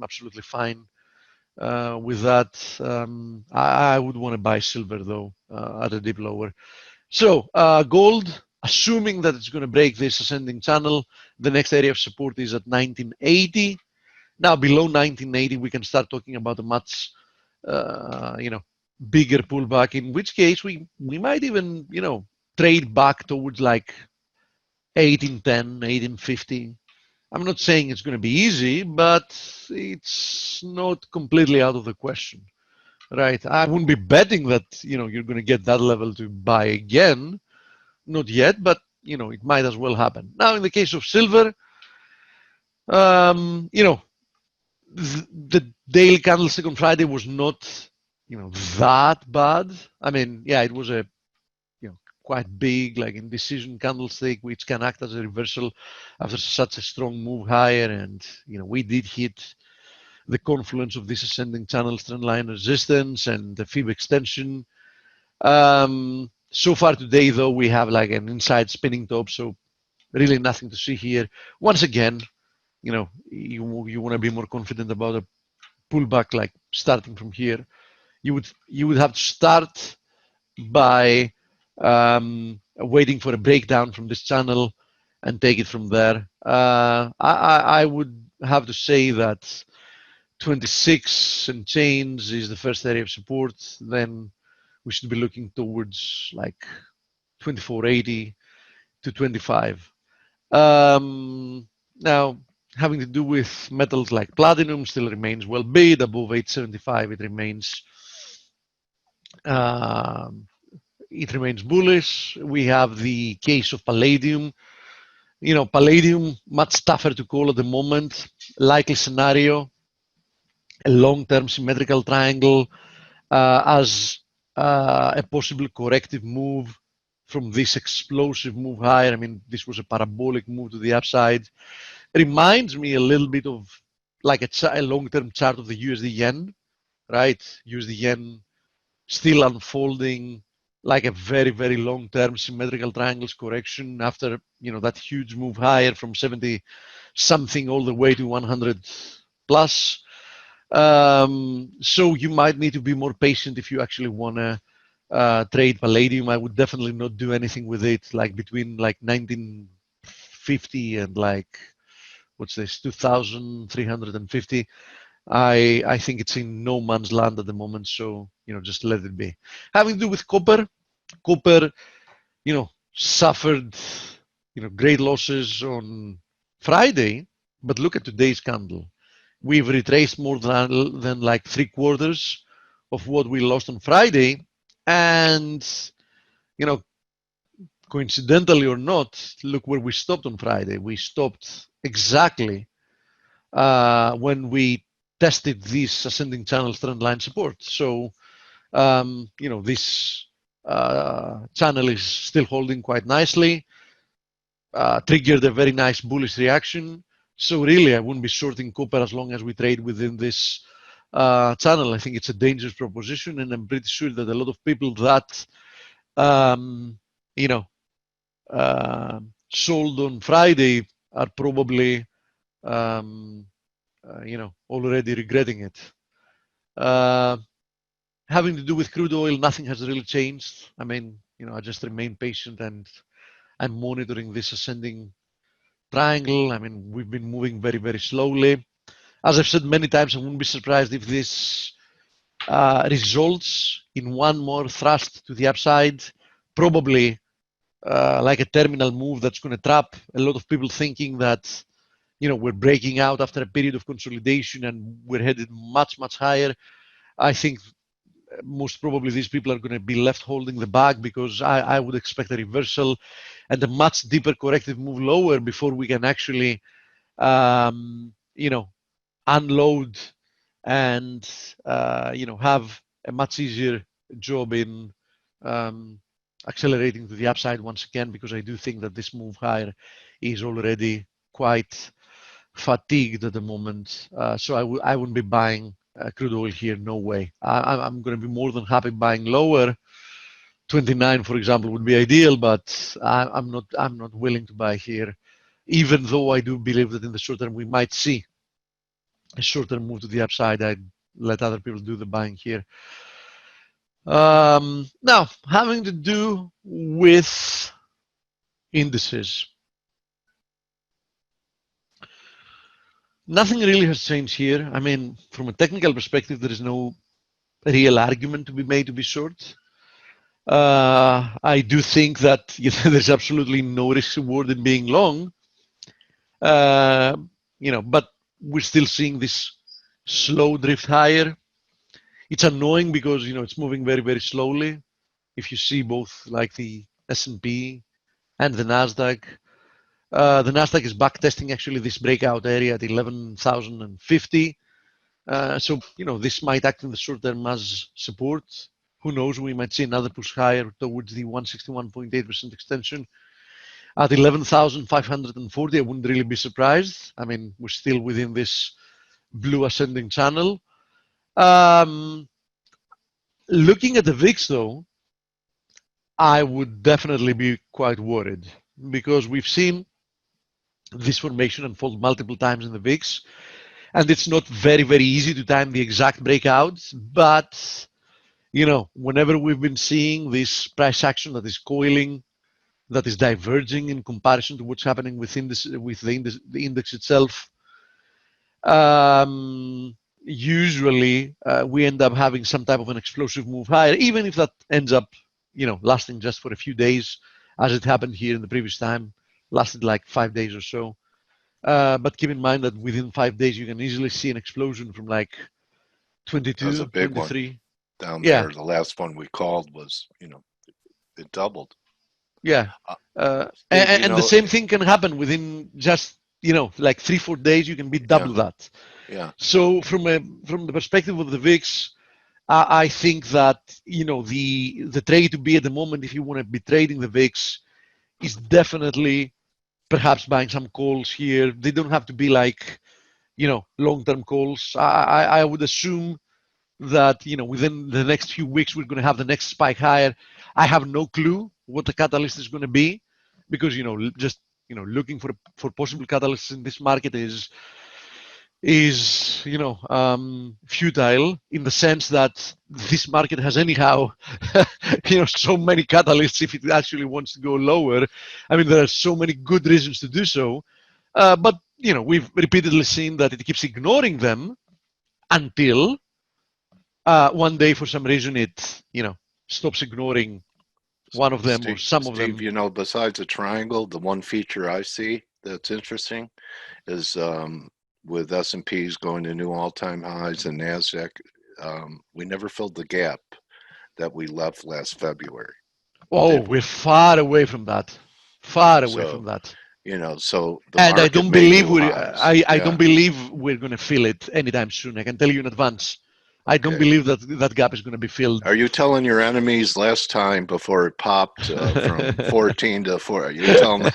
absolutely fine with that. I would want to buy silver though at a dip lower. So gold, assuming that it's going to break this ascending channel, the next area of support is at 1980. Now below 1980, we can start talking about a much bigger pullback. In which case, we might even trade back towards like 1810, 1850. I'm not saying it's going to be easy, but it's not completely out of the question, right? I wouldn't be betting that you're going to get that level to buy again, not yet, but it might as well happen. Now, in the case of silver, the daily candlestick on Friday was not that bad. I mean, yeah, it was a quite big, like indecision candlestick, which can act as a reversal after such a strong move higher. And we did hit the confluence of this ascending channel trend line resistance and the fib extension. So far today, though, we have like an inside spinning top, so really nothing to see here. Once again, you want to be more confident about a pullback, like starting from here. You would have to start by waiting for a breakdown from this channel and take it from there. I would have to say that 26 and change is the first area of support. Then we should be looking towards like 2480 to 25. Now, having to do with metals like platinum still remains well bid above 875. It remains bullish. We have the case of Palladium. Palladium, much tougher to call at the moment. Likely scenario, a long-term symmetrical triangle as a possible corrective move from this explosive move higher. I mean, this was a parabolic move to the upside. It reminds me a little bit of like a long-term chart of the USD yen, right? USD yen still unfolding like a very, very long-term symmetrical triangles correction after, that huge move higher from 70 something all the way to 100 plus. So you might need to be more patient if you actually want to trade Palladium. I would definitely not do anything with it like between like 1950 and like, what's this, 2,350. I think it's in no man's land at the moment, so just let it be. Having to do with copper, suffered great losses on Friday, but look at today's candle. We've retraced more than like 3/4 of what we lost on Friday, and coincidentally or not, look where we stopped on Friday. We stopped exactly when we tested this ascending channel trend line support. So, this channel is still holding quite nicely, triggered a very nice bullish reaction. So really, I wouldn't be shorting copper as long as we trade within this channel. I think it's a dangerous proposition, and I'm pretty sure that a lot of people that, sold on Friday are probably, already regretting it. Having to do with crude oil, nothing has really changed. I mean, I just remain patient and I'm monitoring this ascending triangle. I mean, we've been moving very, very slowly. As I've said many times, I wouldn't be surprised if this results in one more thrust to the upside, probably like a terminal move that's going to trap a lot of people thinking that, we're breaking out after a period of consolidation and we're headed much, much higher. I think most probably these people are going to be left holding the bag, because I would expect a reversal and a much deeper corrective move lower before we can actually, unload and, have a much easier job in accelerating to the upside once again, because I do think that this move higher is already quite fatigued at the moment. So I wouldn't be buying crude oil here, no way. I'm going to be more than happy buying lower. 29, for example, would be ideal, but I'm not willing to buy here, even though I do believe that in the short term we might see a short-term move to the upside. I'd let other people do the buying here. Now, having to do with indices. Nothing really has changed here. I mean, from a technical perspective, there is no real argument to be made to be short. I do think that there's absolutely no risk reward in being long. But we're still seeing this slow drift higher. It's annoying because it's moving very, very slowly. If you see both like the S&P and the Nasdaq is back testing actually this breakout area at 11,050. So this might act in the short term as support. Who knows? We might see another push higher towards the 161.8% extension at 11,540. I wouldn't really be surprised. I mean, we're still within this blue ascending channel. Looking at the VIX though, I would definitely be quite worried, because we've seen this formation unfold multiple times in the VIX, and it's not very, very easy to time the exact breakouts, but whenever we've been seeing this price action that is coiling, that is diverging in comparison to what's happening with the index itself, usually we end up having some type of an explosive move higher, even if that ends up lasting just for a few days, as it happened here in the previous time, lasted like 5 days or so. But keep in mind that within 5 days you can easily see an explosion from like 22, That's a big 23 one down yeah. there. The last one we called was, it doubled. Yeah, and the same thing can happen within just like 3-4 days. You can be double that. Yeah. So from the perspective of the VIX, I think that the trade to be at the moment, if you want to be trading the VIX, is definitely perhaps buying some calls here. They don't have to be like long-term calls. I would assume that within the next few weeks we're going to have the next spike higher. I have no clue what the catalyst is going to be, because just looking for possible catalysts in this market is futile, in the sense that this market has anyhow so many catalysts. If it actually wants to go lower, I mean, there are so many good reasons to do so, but we've repeatedly seen that it keeps ignoring them until one day, for some reason, it stops ignoring one of them, or some of them. Steve, besides the triangle, the one feature I see that's interesting is with S&Ps going to new all-time highs and NASDAQ, we never filled the gap that we left last February. Oh, we're far away from that. Far away from that. So and I don't believe I don't believe we're going to fill it anytime soon. I can tell you in advance. I don't believe that gap is going to be filled. Are you telling your enemies last time before it popped from 14 to 4? Are you telling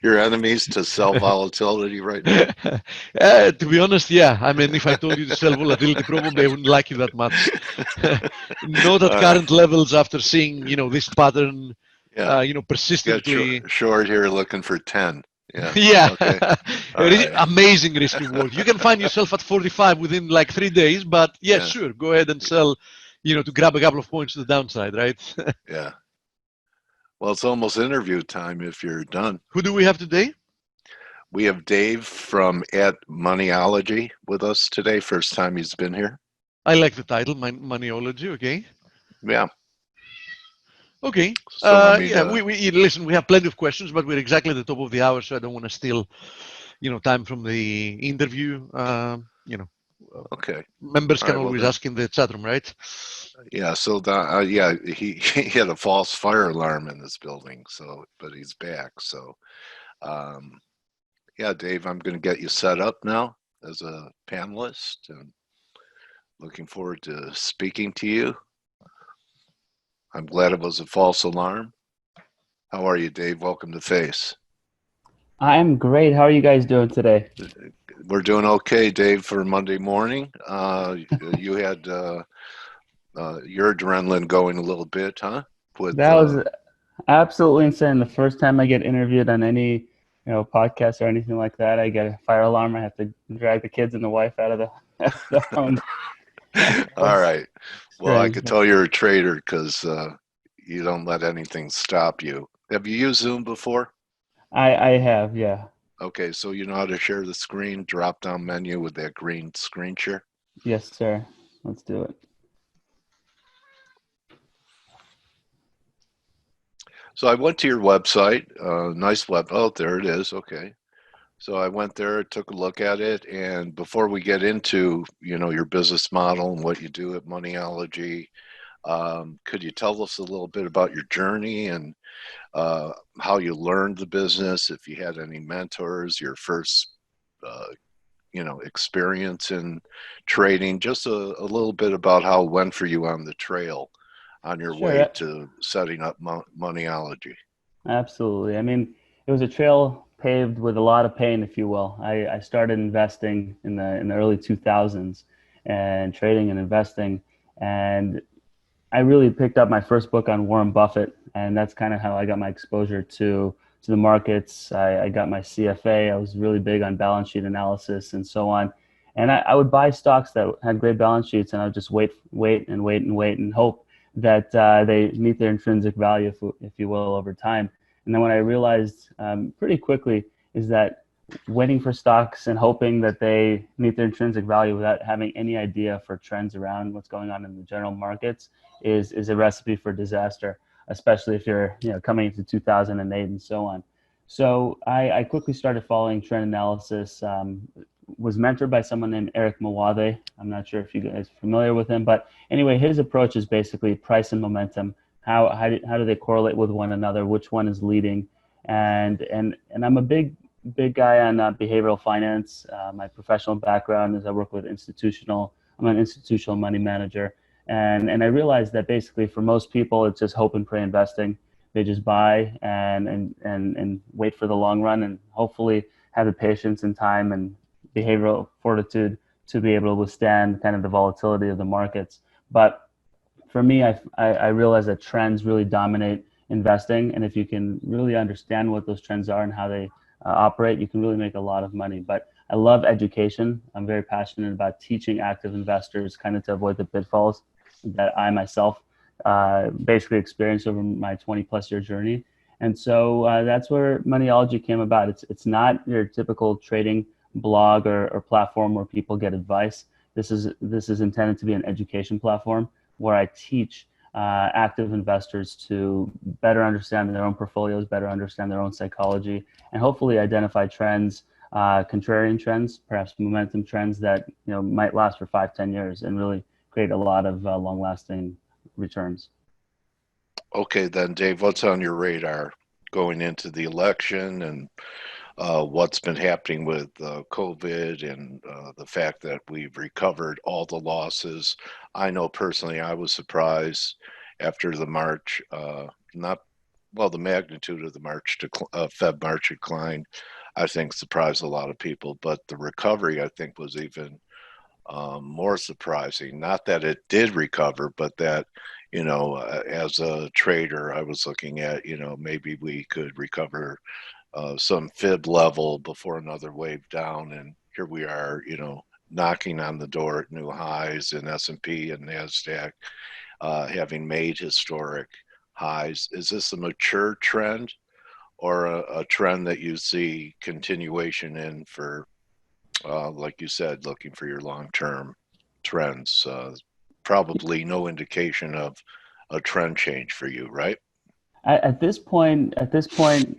your enemies to sell volatility right now? To be honest, yeah. I mean, if I told you to sell volatility, probably I wouldn't like you that much. Not at current levels after seeing, this pattern, persistently. Short here looking for 10. Yeah. Yeah, Okay. All it is right. amazing risk reward. You can find yourself at 45 within like 3 days, but yeah, Yeah. sure, go ahead and sell, to grab a couple of points to the downside, right? Yeah. Well, it's almost interview time if you're done. Who do we have today? We have Dave from at Moneyology with us today. First time he's been here. I like the title, Moneyology. Okay. Yeah. Okay. So I mean, Yeah. We listen. We have plenty of questions, but we're exactly at the top of the hour, so I don't want to steal, time from the interview. okay. Members All can right. Well always then, ask in the chat room, right? yeah. So yeah, he had a false fire alarm in this building. So, but he's back. So, um, yeah, Dave, I'm going to get you set up now as a panelist, and looking forward to speaking to you. I'm glad it was a false alarm. How are you, Dave? Welcome to Face. I'm great. How are you guys doing today? We're doing okay, Dave, for Monday morning. You had your adrenaline going a little bit, huh? With That was absolutely insane. The first time I get interviewed on any, podcast or anything like that, I get a fire alarm. I have to drag the kids and the wife out of the home. all right. Well, I Strange. could tell you're a trader because you don't let anything stop you. Have you used Zoom before? I have, yeah. Okay, so you know how to share the screen, drop down menu with that green screen share? Yes, sir. Let's do it. So I went to your website, nice web. Oh, there it is. Okay. So I went there, took a look at it, and before we get into, your business model and what you do at Moneyology, could you tell us a little bit about your journey and how you learned the business, if you had any mentors, your first, experience in trading, just a little bit about how it went for you on the trail on your Sure. way to setting up Moneyology. Absolutely. I mean, it was a trail paved with a lot of pain, if you will. I started investing in the early 2000s and trading and investing, and I really picked up my first book on Warren Buffett, and that's kind of how I got my exposure to the markets. I got my CFA. I was really big on balance sheet analysis and so on. And I would buy stocks that had great balance sheets, and I would just wait and hope that they meet their intrinsic value, if you will, over time. And then what I realized pretty quickly is that waiting for stocks and hoping that they meet their intrinsic value without having any idea for trends around what's going on in the general markets is a recipe for disaster, especially if you're coming into 2008 and so on. So I quickly started following trend analysis. Was mentored by someone named Eric Mawade. I'm not sure if you guys are familiar with him, but anyway, his approach is basically price and momentum. How do they correlate with one another? Which one is leading? And I'm a big guy on behavioral finance. My professional background is I work with I'm an institutional money manager. And I realized that basically for most people, it's just hope and pray investing. They just buy and wait for the long run and hopefully have the patience and time and behavioral fortitude to be able to withstand kind of the volatility of the markets. But for me, I realized that trends really dominate investing. And if you can really understand what those trends are and how they operate, you can really make a lot of money. But I love education. I'm very passionate about teaching active investors kind of to avoid the pitfalls that I myself basically experienced over my 20 plus year journey. And so that's where Moneyology came about. It's not your typical trading blog or platform where people get advice. This is intended to be an education platform where I teach active investors to better understand their own portfolios, better understand their own psychology, and hopefully identify trends, contrarian trends, perhaps momentum trends that might last for 5-10 years and really create a lot of long-lasting returns. Okay, then, Dave, what's on your radar going into the election and what's been happening with COVID and the fact that we've recovered all the losses? I know personally I was surprised after the March, the magnitude of the Fed March decline, I think surprised a lot of people, but the recovery I think was even more surprising. Not that it did recover, but that, as a trader, I was looking at, maybe we could recover some fib level before another wave down, and here we are, knocking on the door at new highs in S&P and NASDAQ, having made historic highs. Is this a mature trend or a trend that you see continuation in for, like you said, looking for your long-term trends? Probably no indication of a trend change for you, right? At this point,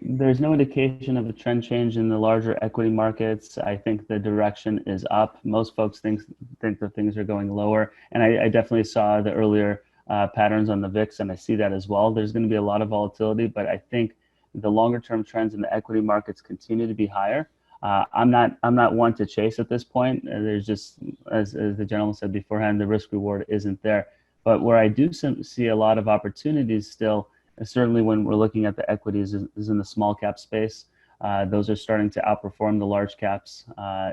there's no indication of a trend change in the larger equity markets. I think the direction is up. Most folks think that things are going lower, and I definitely saw the earlier patterns on the VIX, and I see that as well. There's going to be a lot of volatility, but I think the longer term trends in the equity markets continue to be higher. I'm not one to chase at this point. There's just, as the gentleman said beforehand, the risk reward isn't there. But where I do see a lot of opportunities still, certainly when we're looking at the equities, is in the small cap space. Those are starting to outperform the large caps.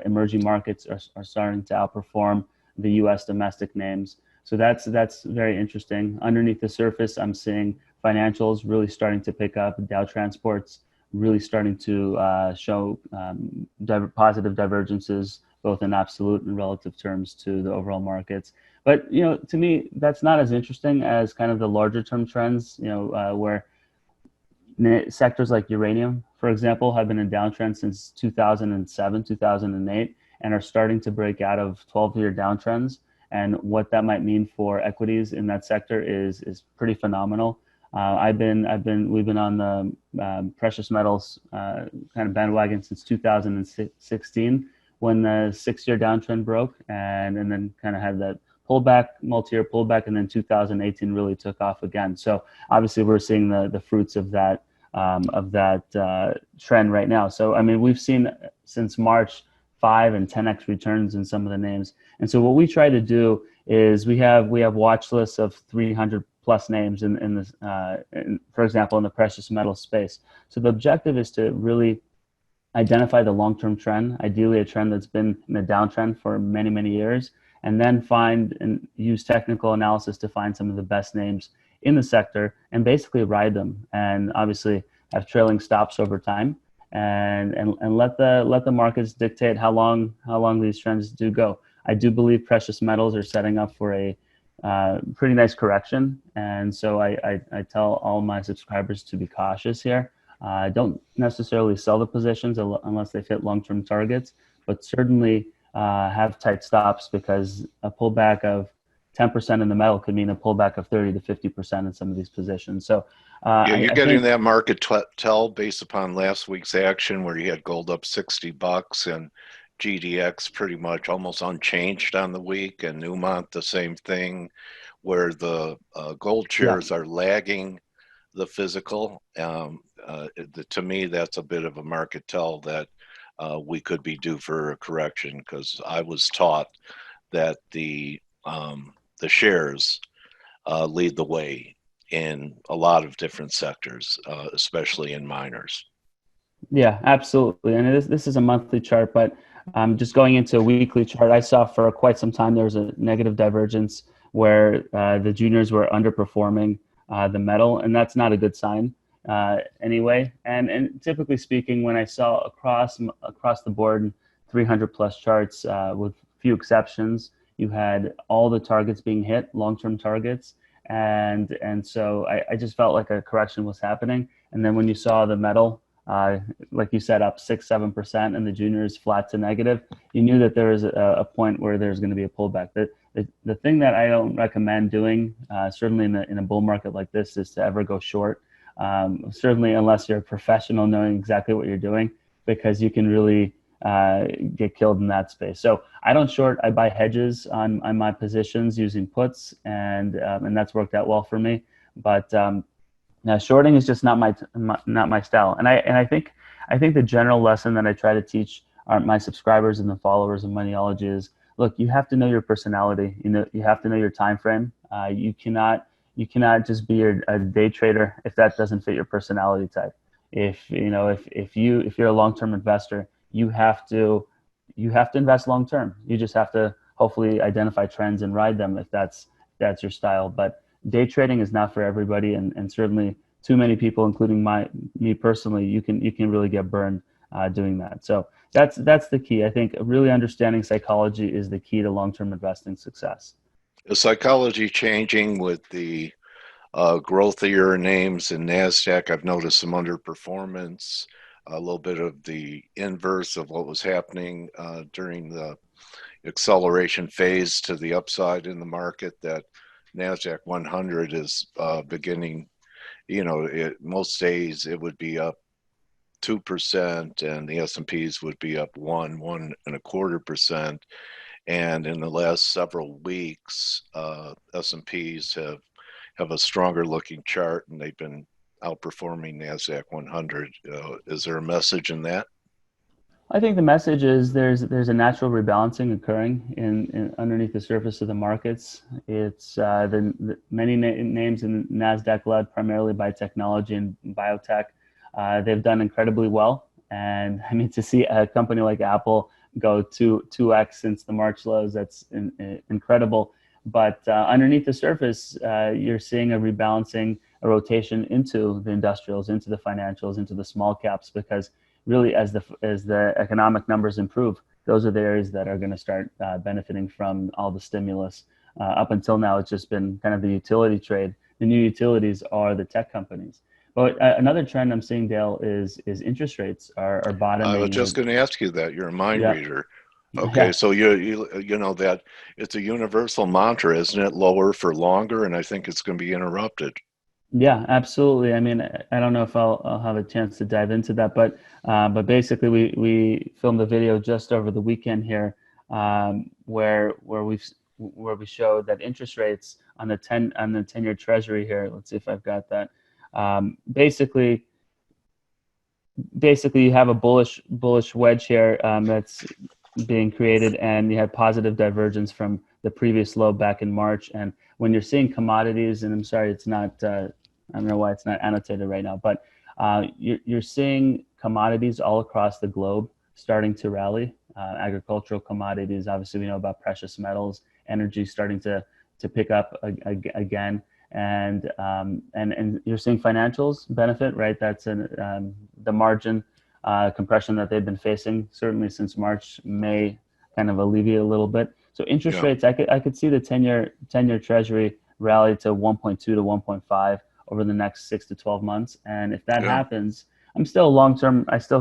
Emerging markets are starting to outperform the U.S. domestic names. So that's very interesting. Underneath the surface, I'm seeing financials really starting to pick up. Dow Transport's really starting to show positive divergences, both in absolute and relative terms to the overall markets. But, to me, that's not as interesting as kind of the larger term trends, where sectors like uranium, for example, have been in downtrend since 2007, 2008, and are starting to break out of 12-year downtrends. And what that might mean for equities in that sector is pretty phenomenal. We've been on the precious metals kind of bandwagon since 2016, when the 6-year downtrend broke, and then kind of had that pullback, multi-year pullback, and then 2018 really took off again. So obviously we're seeing the fruits of that trend right now. So I mean, we've seen since March 5 and 10x returns in some of the names. And so what we try to do is we have watch lists of 300 plus names in this, for example, in the precious metal space. So the objective is to really identify the long-term trend, ideally a trend that's been in a downtrend for many, many years, and then find and use technical analysis to find some of the best names in the sector and basically ride them, and obviously have trailing stops over time, and let the markets dictate how long these trends do go. I do believe precious metals are setting up for a pretty nice correction, and so I tell all my subscribers to be cautious here. Don't necessarily sell the positions unless they fit long-term targets, but certainly have tight stops, because a pullback of 10% in the metal could mean a pullback of 30 to 50% in some of these positions. So you're getting that market tell based upon last week's action, where you had gold up $60 and GDX pretty much almost unchanged on the week, and Newmont the same thing, where the gold shares are lagging the physical. To me, that's a bit of a market tell that we could be due for a correction, because I was taught that the shares lead the way in a lot of different sectors, especially in miners. Yeah, absolutely. And this is a monthly chart, but just going into a weekly chart, I saw for quite some time there was a negative divergence where the juniors were underperforming the metal, and that's not a good sign anyway. And typically speaking, when I saw across the board 300 plus charts, with few exceptions, you had all the targets being hit, long-term targets, and so I just felt like a correction was happening. And then when you saw the metal, like you said, up 6-7%, and the juniors flat to negative, you knew that there was a point where there's going to be a pullback. The thing that I don't recommend doing, certainly in a bull market like this, is to ever go short. Certainly unless you're a professional knowing exactly what you're doing, because you can really get killed in that space. So I don't short. I buy hedges on my positions using puts, and that's worked out well for me. But now shorting is just not my style. And I think the general lesson that I try to teach my subscribers and the followers of Moneyology is, look, you have to know your personality. You have to know your time frame. You cannot just be a day trader if that doesn't fit your personality type. If you're a long-term investor, you have to invest long-term. You just have to hopefully identify trends and ride them if that's your style. But day trading is not for everybody, and certainly too many people, including me personally, you can really get burned doing that. So that's the key. I think really understanding psychology is the key to long-term investing success. Is psychology changing with the growthier names in NASDAQ? I've noticed some underperformance, a little bit of the inverse of what was happening during the acceleration phase to the upside in the market, that NASDAQ 100 is beginning, most days it would be up 2% and the S&Ps would be up 1.25%. And in the last several weeks, S&Ps have a stronger looking chart and they've been outperforming NASDAQ 100. Is there a message in that? I think the message is there's a natural rebalancing occurring in underneath the surface of the markets. It's the many names in NASDAQ led primarily by technology and biotech. They've done incredibly well. And I mean, to see a company like Apple go 2x since the March lows, that's incredible. But underneath the surface, you're seeing a rebalancing, a rotation into the industrials, into the financials, into the small caps, because really as the economic numbers improve, those are the areas that are going to start benefiting from all the stimulus. Up until now, it's just been kind of the utility trade. The new utilities are the tech companies. But another trend I'm seeing, Dale, is interest rates are bottoming. I was just going to ask you that. You're a mind reader. Okay, Yeah. so you know that it's a universal mantra, isn't it? Lower for longer, and I think it's going to be interrupted. Yeah, absolutely. I mean, I don't know if I'll have a chance to dive into that, but basically we filmed a video just over the weekend here, where we showed that interest rates on the 10-year Treasury here. Let's see if I've got that. Basically, you have a bullish wedge here that's being created, and you have positive divergence from the previous low back in March. And when you're seeing commodities, and I'm sorry, it's not, I don't know why it's not annotated right now, but you're seeing commodities all across the globe starting to rally. Agricultural commodities, obviously we know about precious metals, energy starting to pick up again. And you're seeing financials benefit, right? That's the margin compression that they've been facing certainly since March may kind of alleviate a little bit. So interest rates, I could see the 10-year Treasury rally to 1.2 to 1.5 over the next 6 to 12 months. And if that happens, I still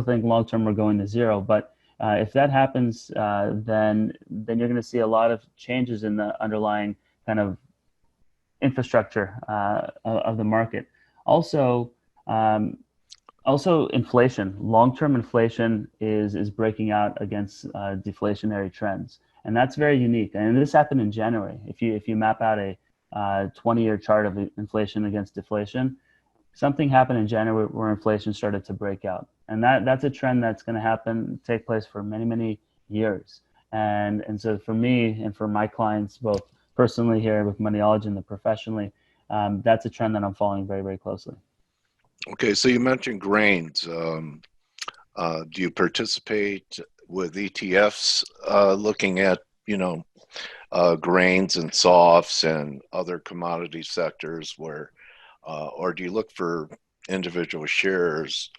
think long-term we're going to zero. But if that happens, then you're going to see a lot of changes in the underlying kind of infrastructure of the market. Also inflation. Long-term inflation is breaking out against deflationary trends, and that's very unique. And this happened in January. If you map out a 20-year chart of inflation against deflation, something happened in January where inflation started to break out, and that's a trend that's going to take place for many years. And so for me and for my clients, both personally here with Moneyology and professionally, that's a trend that I'm following very, very closely. Okay, so you mentioned grains. Do you participate with ETFs looking at, grains and softs and other commodity sectors where, or do you look for individual shares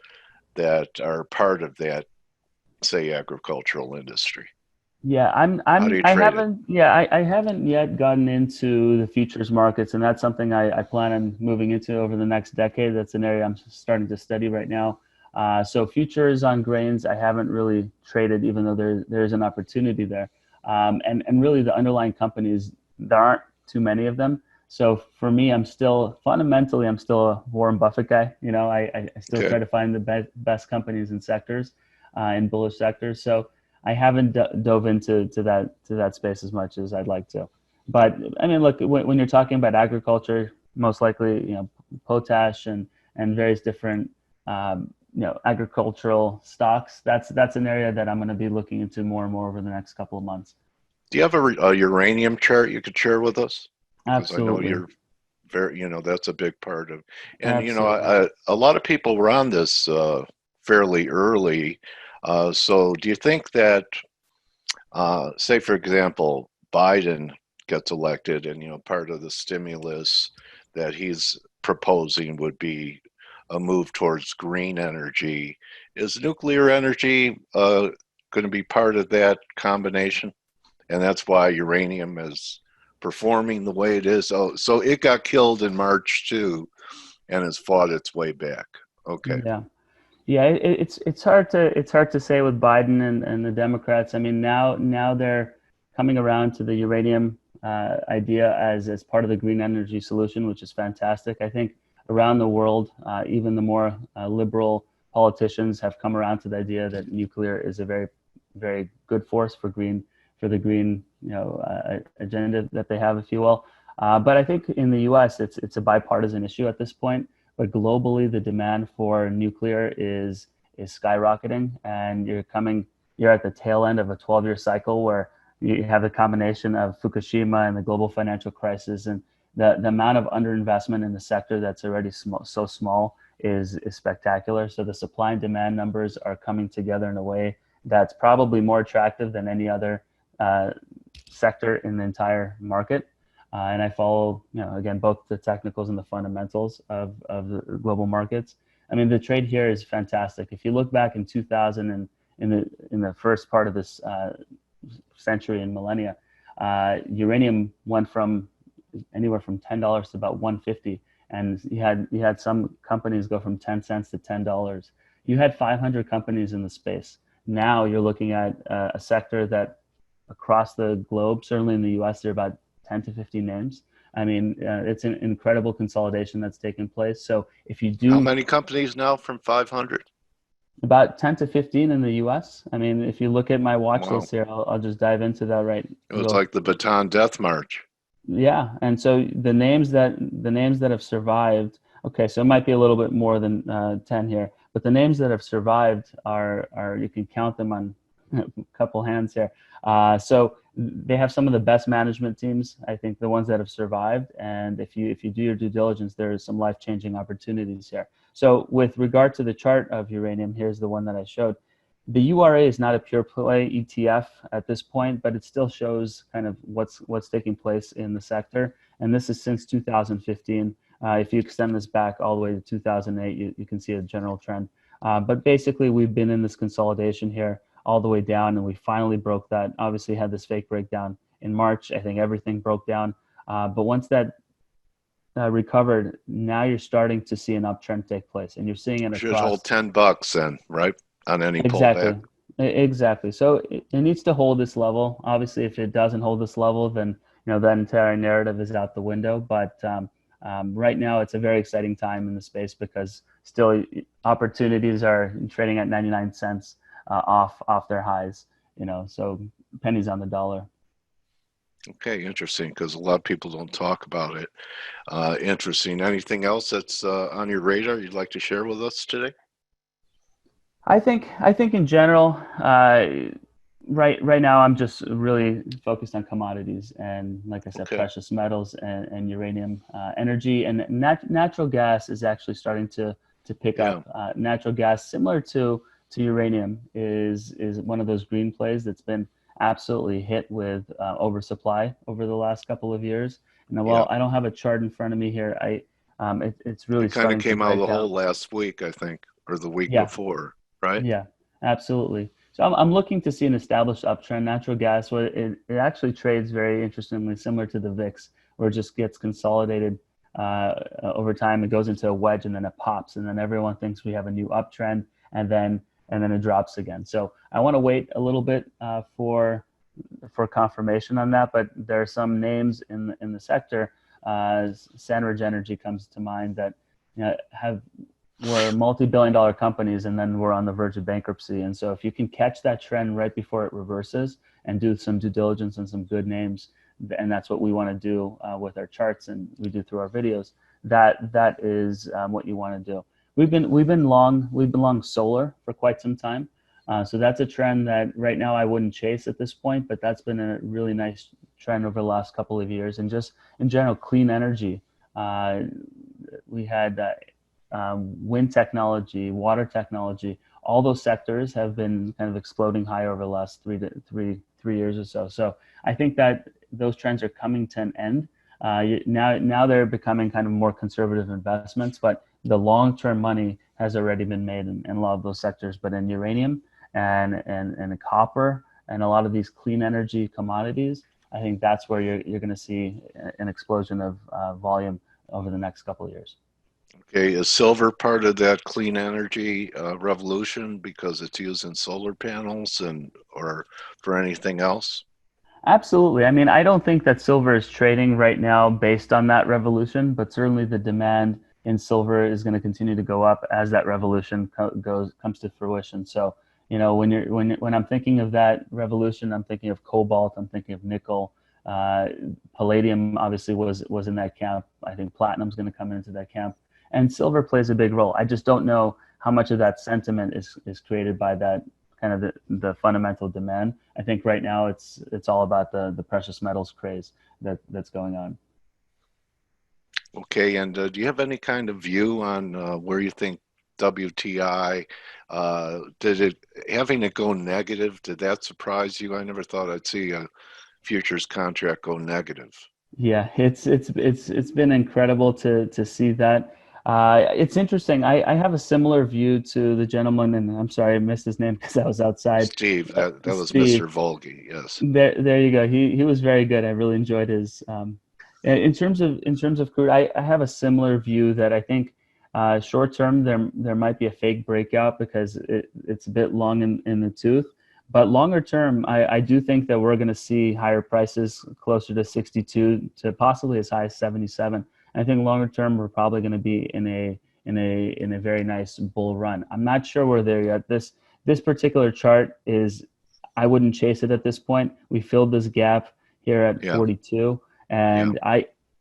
that are part of that, say, agricultural industry? Yeah, I haven't yet gotten into the futures markets, and that's something I plan on moving into over the next decade. That's an area I'm starting to study right now. So futures on grains, I haven't really traded, even though there's an opportunity there. And really the underlying companies, there aren't too many of them. So for me, fundamentally I'm still a Warren Buffett guy. I still try to find the best companies and sectors, in bullish sectors. So I haven't dove into that space as much as I'd like to. But I mean, look, when you're talking about agriculture, most likely, potash and various different, agricultural stocks, that's an area that I'm going to be looking into more and more over the next couple of months. Do you have a uranium chart you could share with us? Absolutely. I know you're very, that's a big part of, and Absolutely. a lot of people were on this fairly early. So do you think that, say, for example, Biden gets elected and, part of the stimulus that he's proposing would be a move towards green energy. Is nuclear energy going to be part of that combination? And that's why uranium is performing the way it is. Oh, so it got killed in March too, and has fought its way back. Okay. Yeah. Yeah, it's hard to say with Biden and the Democrats. I mean, now they're coming around to the uranium idea as part of the green energy solution, which is fantastic. I think around the world, even the more liberal politicians have come around to the idea that nuclear is a very good force for the green agenda that they have, if you will. But I think in the U.S. it's a bipartisan issue at this point. But globally, the demand for nuclear is skyrocketing, and you're at the tail end of a 12-year cycle where you have the combination of Fukushima and the global financial crisis, and the amount of underinvestment in the sector that's already so small is spectacular. So the supply and demand numbers are coming together in a way that's probably more attractive than any other sector in the entire market. And I follow, again, both the technicals and the fundamentals of the global markets. I mean, the trade here is fantastic. If you look back in 2000 and in the first part of this century and millennia, uranium went from anywhere from $10 to about $150, and you had some companies go from 10 cents to $10. You had 500 companies in the space. Now you're looking at a sector that across the globe, certainly in the U.S., there are about 10 to 15 names. I mean, it's an incredible consolidation that's taken place. So if you do... How many companies now from 500? About 10 to 15 in the U.S. I mean, if you look at my watch Wow. list here, I'll just dive into that right. It was like the Bataan Death March. Yeah, and so the names that have survived, okay, so it might be a little bit more than 10 here, but the names that have survived are you can count them on a couple hands here. So they have some of the best management teams, I think, the ones that have survived. And if you do your due diligence, there is some life-changing opportunities here. So with regard to the chart of uranium, here's the one that I showed. The URA is not a pure play ETF at this point, but it still shows kind of what's taking place in the sector. And this is since 2015. If you extend this back all the way to 2008, you can see a general trend. But basically, we've been in this consolidation here all the way down, and we finally broke that. Obviously had this fake breakdown in March. I think everything broke down. But once that recovered, now you're starting to see an uptrend take place, and you're seeing it Should across. hold $10 then, right? On any Exactly. pullback. Exactly. So it needs to hold this level. Obviously, if it doesn't hold this level, then that entire narrative is out the window. But right now, it's a very exciting time in the space because still opportunities are trading at 99 cents off their highs. So pennies on the dollar. Okay, interesting, because a lot of people don't talk about it. Interesting. Anything else that's on your radar you'd like to share with us today? I think in general, right now I'm just really focused on commodities and, like I said, Okay. precious metals and uranium, energy, and natural gas is actually starting to pick up. Natural gas, similar to uranium, is one of those green plays that's been absolutely hit with oversupply over the last couple of years. And while I don't have a chart in front of me here, it's really It kind starting of came to out of break the hole down. last week, I think, or the week Yeah. before, right? Yeah, absolutely. So I'm looking to see an established uptrend. Natural gas, where it actually trades very interestingly similar to the VIX, where it just gets consolidated over time. It goes into a wedge and then it pops, and then everyone thinks we have a new uptrend, and then it drops again. So I want to wait a little bit for confirmation on that. But there are some names in the sector. Sandridge Energy comes to mind that were multi-billion-dollar companies, and then we're on the verge of bankruptcy. And so if you can catch that trend right before it reverses and do some due diligence and some good names, and that's what we want to do with our charts, and we do through our videos, that is what you want to do. We've been long solar for quite some time. So that's a trend that right now I wouldn't chase at this point, but that's been a really nice trend over the last couple of years. And just in general, clean energy. We had wind technology, water technology, all those sectors have been kind of exploding high over the last 3 years or so. So I think that those trends are coming to an end. Now they're becoming kind of more conservative investments, but the long-term money has already been made in a lot of those sectors, but in uranium and in copper and a lot of these clean energy commodities, I think that's where you're going to see an explosion of volume over the next couple of years. Okay, is silver part of that clean energy revolution because it's used in solar panels and or for anything else? Absolutely. I mean, I don't think that silver is trading right now based on that revolution, but certainly the demand in silver is going to continue to go up as that revolution comes to fruition. So, you know, when I'm thinking of that revolution, I'm thinking of cobalt, I'm thinking of nickel. Palladium obviously was in that camp. I think platinum's going to come into that camp, and silver plays a big role. I just don't know how much of that sentiment is created by that kind of the fundamental demand. I think right now it's all about the precious metals craze that's going on. Okay, and do you have any kind of view on where you think WTI, did it, having it go negative, did that surprise you? I never thought I'd see a futures contract go negative. Yeah, it's been incredible to see that. It's interesting. I have a similar view to the gentleman, and I'm sorry I missed his name because I was outside. Steve, that was Steve. Mr. Volge, yes. There you go. He was very good. I really enjoyed his. In terms of crude, I have a similar view that I think short term there might be a fake breakout because it's a bit long in the tooth. But longer term, I do think that we're going to see higher prices closer to 62 to possibly as high as 77. And I think longer term, we're probably going to be in a very nice bull run. I'm not sure we're there yet. This particular chart is, I wouldn't chase it at this point. We filled this gap here at 42. And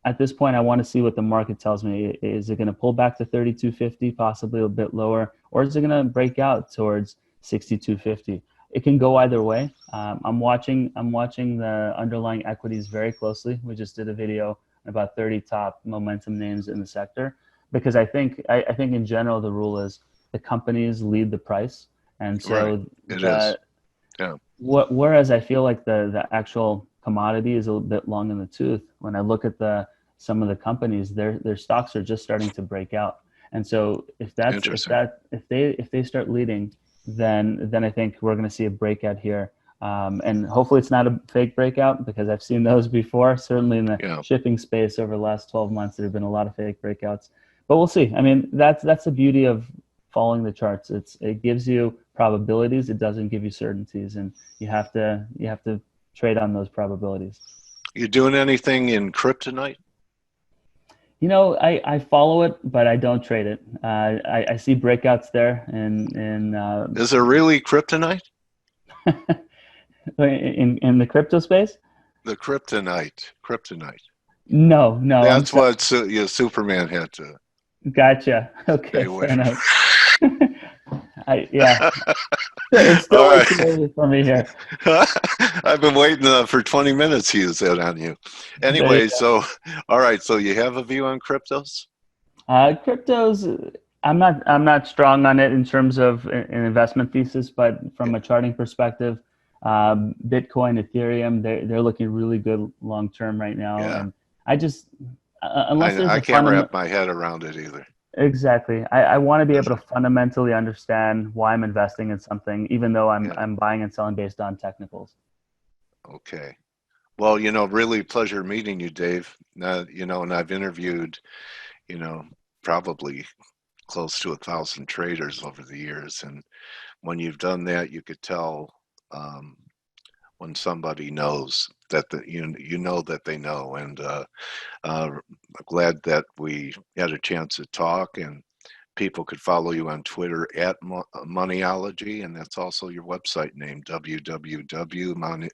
at this point, I want to see what the market tells me. Is it going to pull back to 32.50, possibly a bit lower, or is it going to break out towards 62.50? It can go either way. I'm watching the underlying equities very closely. We just did a video about 30 top momentum names in the sector, because I think in general the rule is the companies lead the price, and so whereas I feel like the actual commodity is a little bit long in the tooth. When I look at some of the companies, their stocks are just starting to break out, and so if they start leading, then I think we're going to see a breakout here. And hopefully it's not a fake breakout, because I've seen those before. Certainly in the shipping space over the last 12 months, there have been a lot of fake breakouts. But we'll see. I mean, that's the beauty of following the charts. It gives you probabilities. It doesn't give you certainties, and you have to trade on those probabilities. You doing anything in kryptonite? You know, I follow it, but I don't trade it. I see breakouts there, and is there really kryptonite? in the crypto space? The kryptonite. No. That's what Superman had to. Gotcha. Okay, fair enough. It's still way too early for me here. I've been waiting for 20 minutes to use that on you. Anyway, so all right, so you have a view on cryptos? Cryptos, I'm not strong on it in terms of an investment thesis, but from a charting perspective, Bitcoin, Ethereum, they're looking really good long term right now. Yeah. And I just I can't wrap my head around it either. Exactly. I want to be able to fundamentally understand why I'm investing in something, even though I'm buying and selling based on technicals. Okay. Well, really pleasure meeting you, Dave. And I've interviewed, probably close to 1,000 traders over the years. And when you've done that, you could tell when somebody knows that you know that they know. And I'm glad that we had a chance to talk, and people could follow you on Twitter at Moneyology, and that's also your website name, www.money.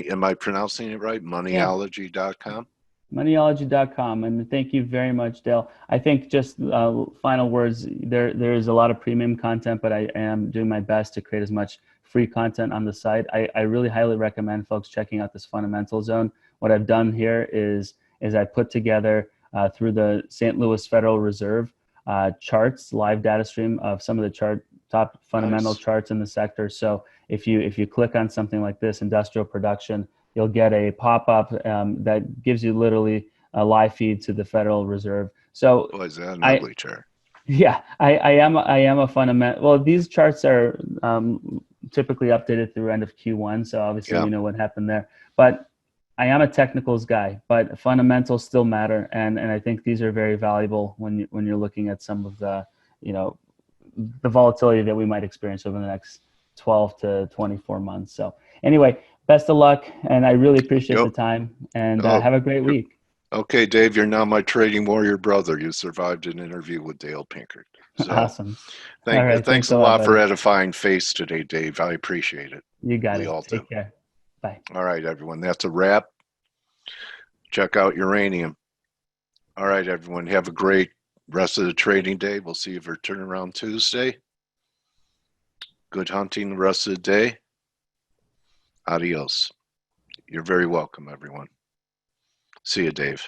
Am I pronouncing it right? Moneyology.com. Moneyology.com, and thank you very much, Dale. I think just final words. There is a lot of premium content, but I am doing my best to create as much free content on the site. I really highly recommend folks checking out this fundamental zone. What I've done here is I put together through the St. Louis Federal Reserve charts, live data stream of some of the top fundamental charts in the sector. So if you click on something like this, industrial production, you'll get a pop-up that gives you literally a live feed to the Federal Reserve. So boy, is that an ugly chart. Yeah, I am a fundamental. Well, these charts are typically updated through end of Q1, so obviously Yeah. we know what happened there. But I am a technicals guy, but fundamentals still matter, and I think these are very valuable when you're looking at some of the the volatility that we might experience over the next 12 to 24 months. So anyway, best of luck, and I really appreciate the time, and Oh, have a great week. Okay, Dave, you're now my trading warrior brother. You survived an interview with Dale Pinkert. So Awesome. All right, Thanks thanks a a lot lot, for buddy. edifying faith today, Dave. I appreciate it. You got We it. all do. Take care. Bye. All right, everyone. That's a wrap. Check out uranium. All right, everyone. Have a great rest of the trading day. We'll see you for turnaround Tuesday. Good hunting the rest of the day. Adios. You're very welcome, everyone. See you, Dave.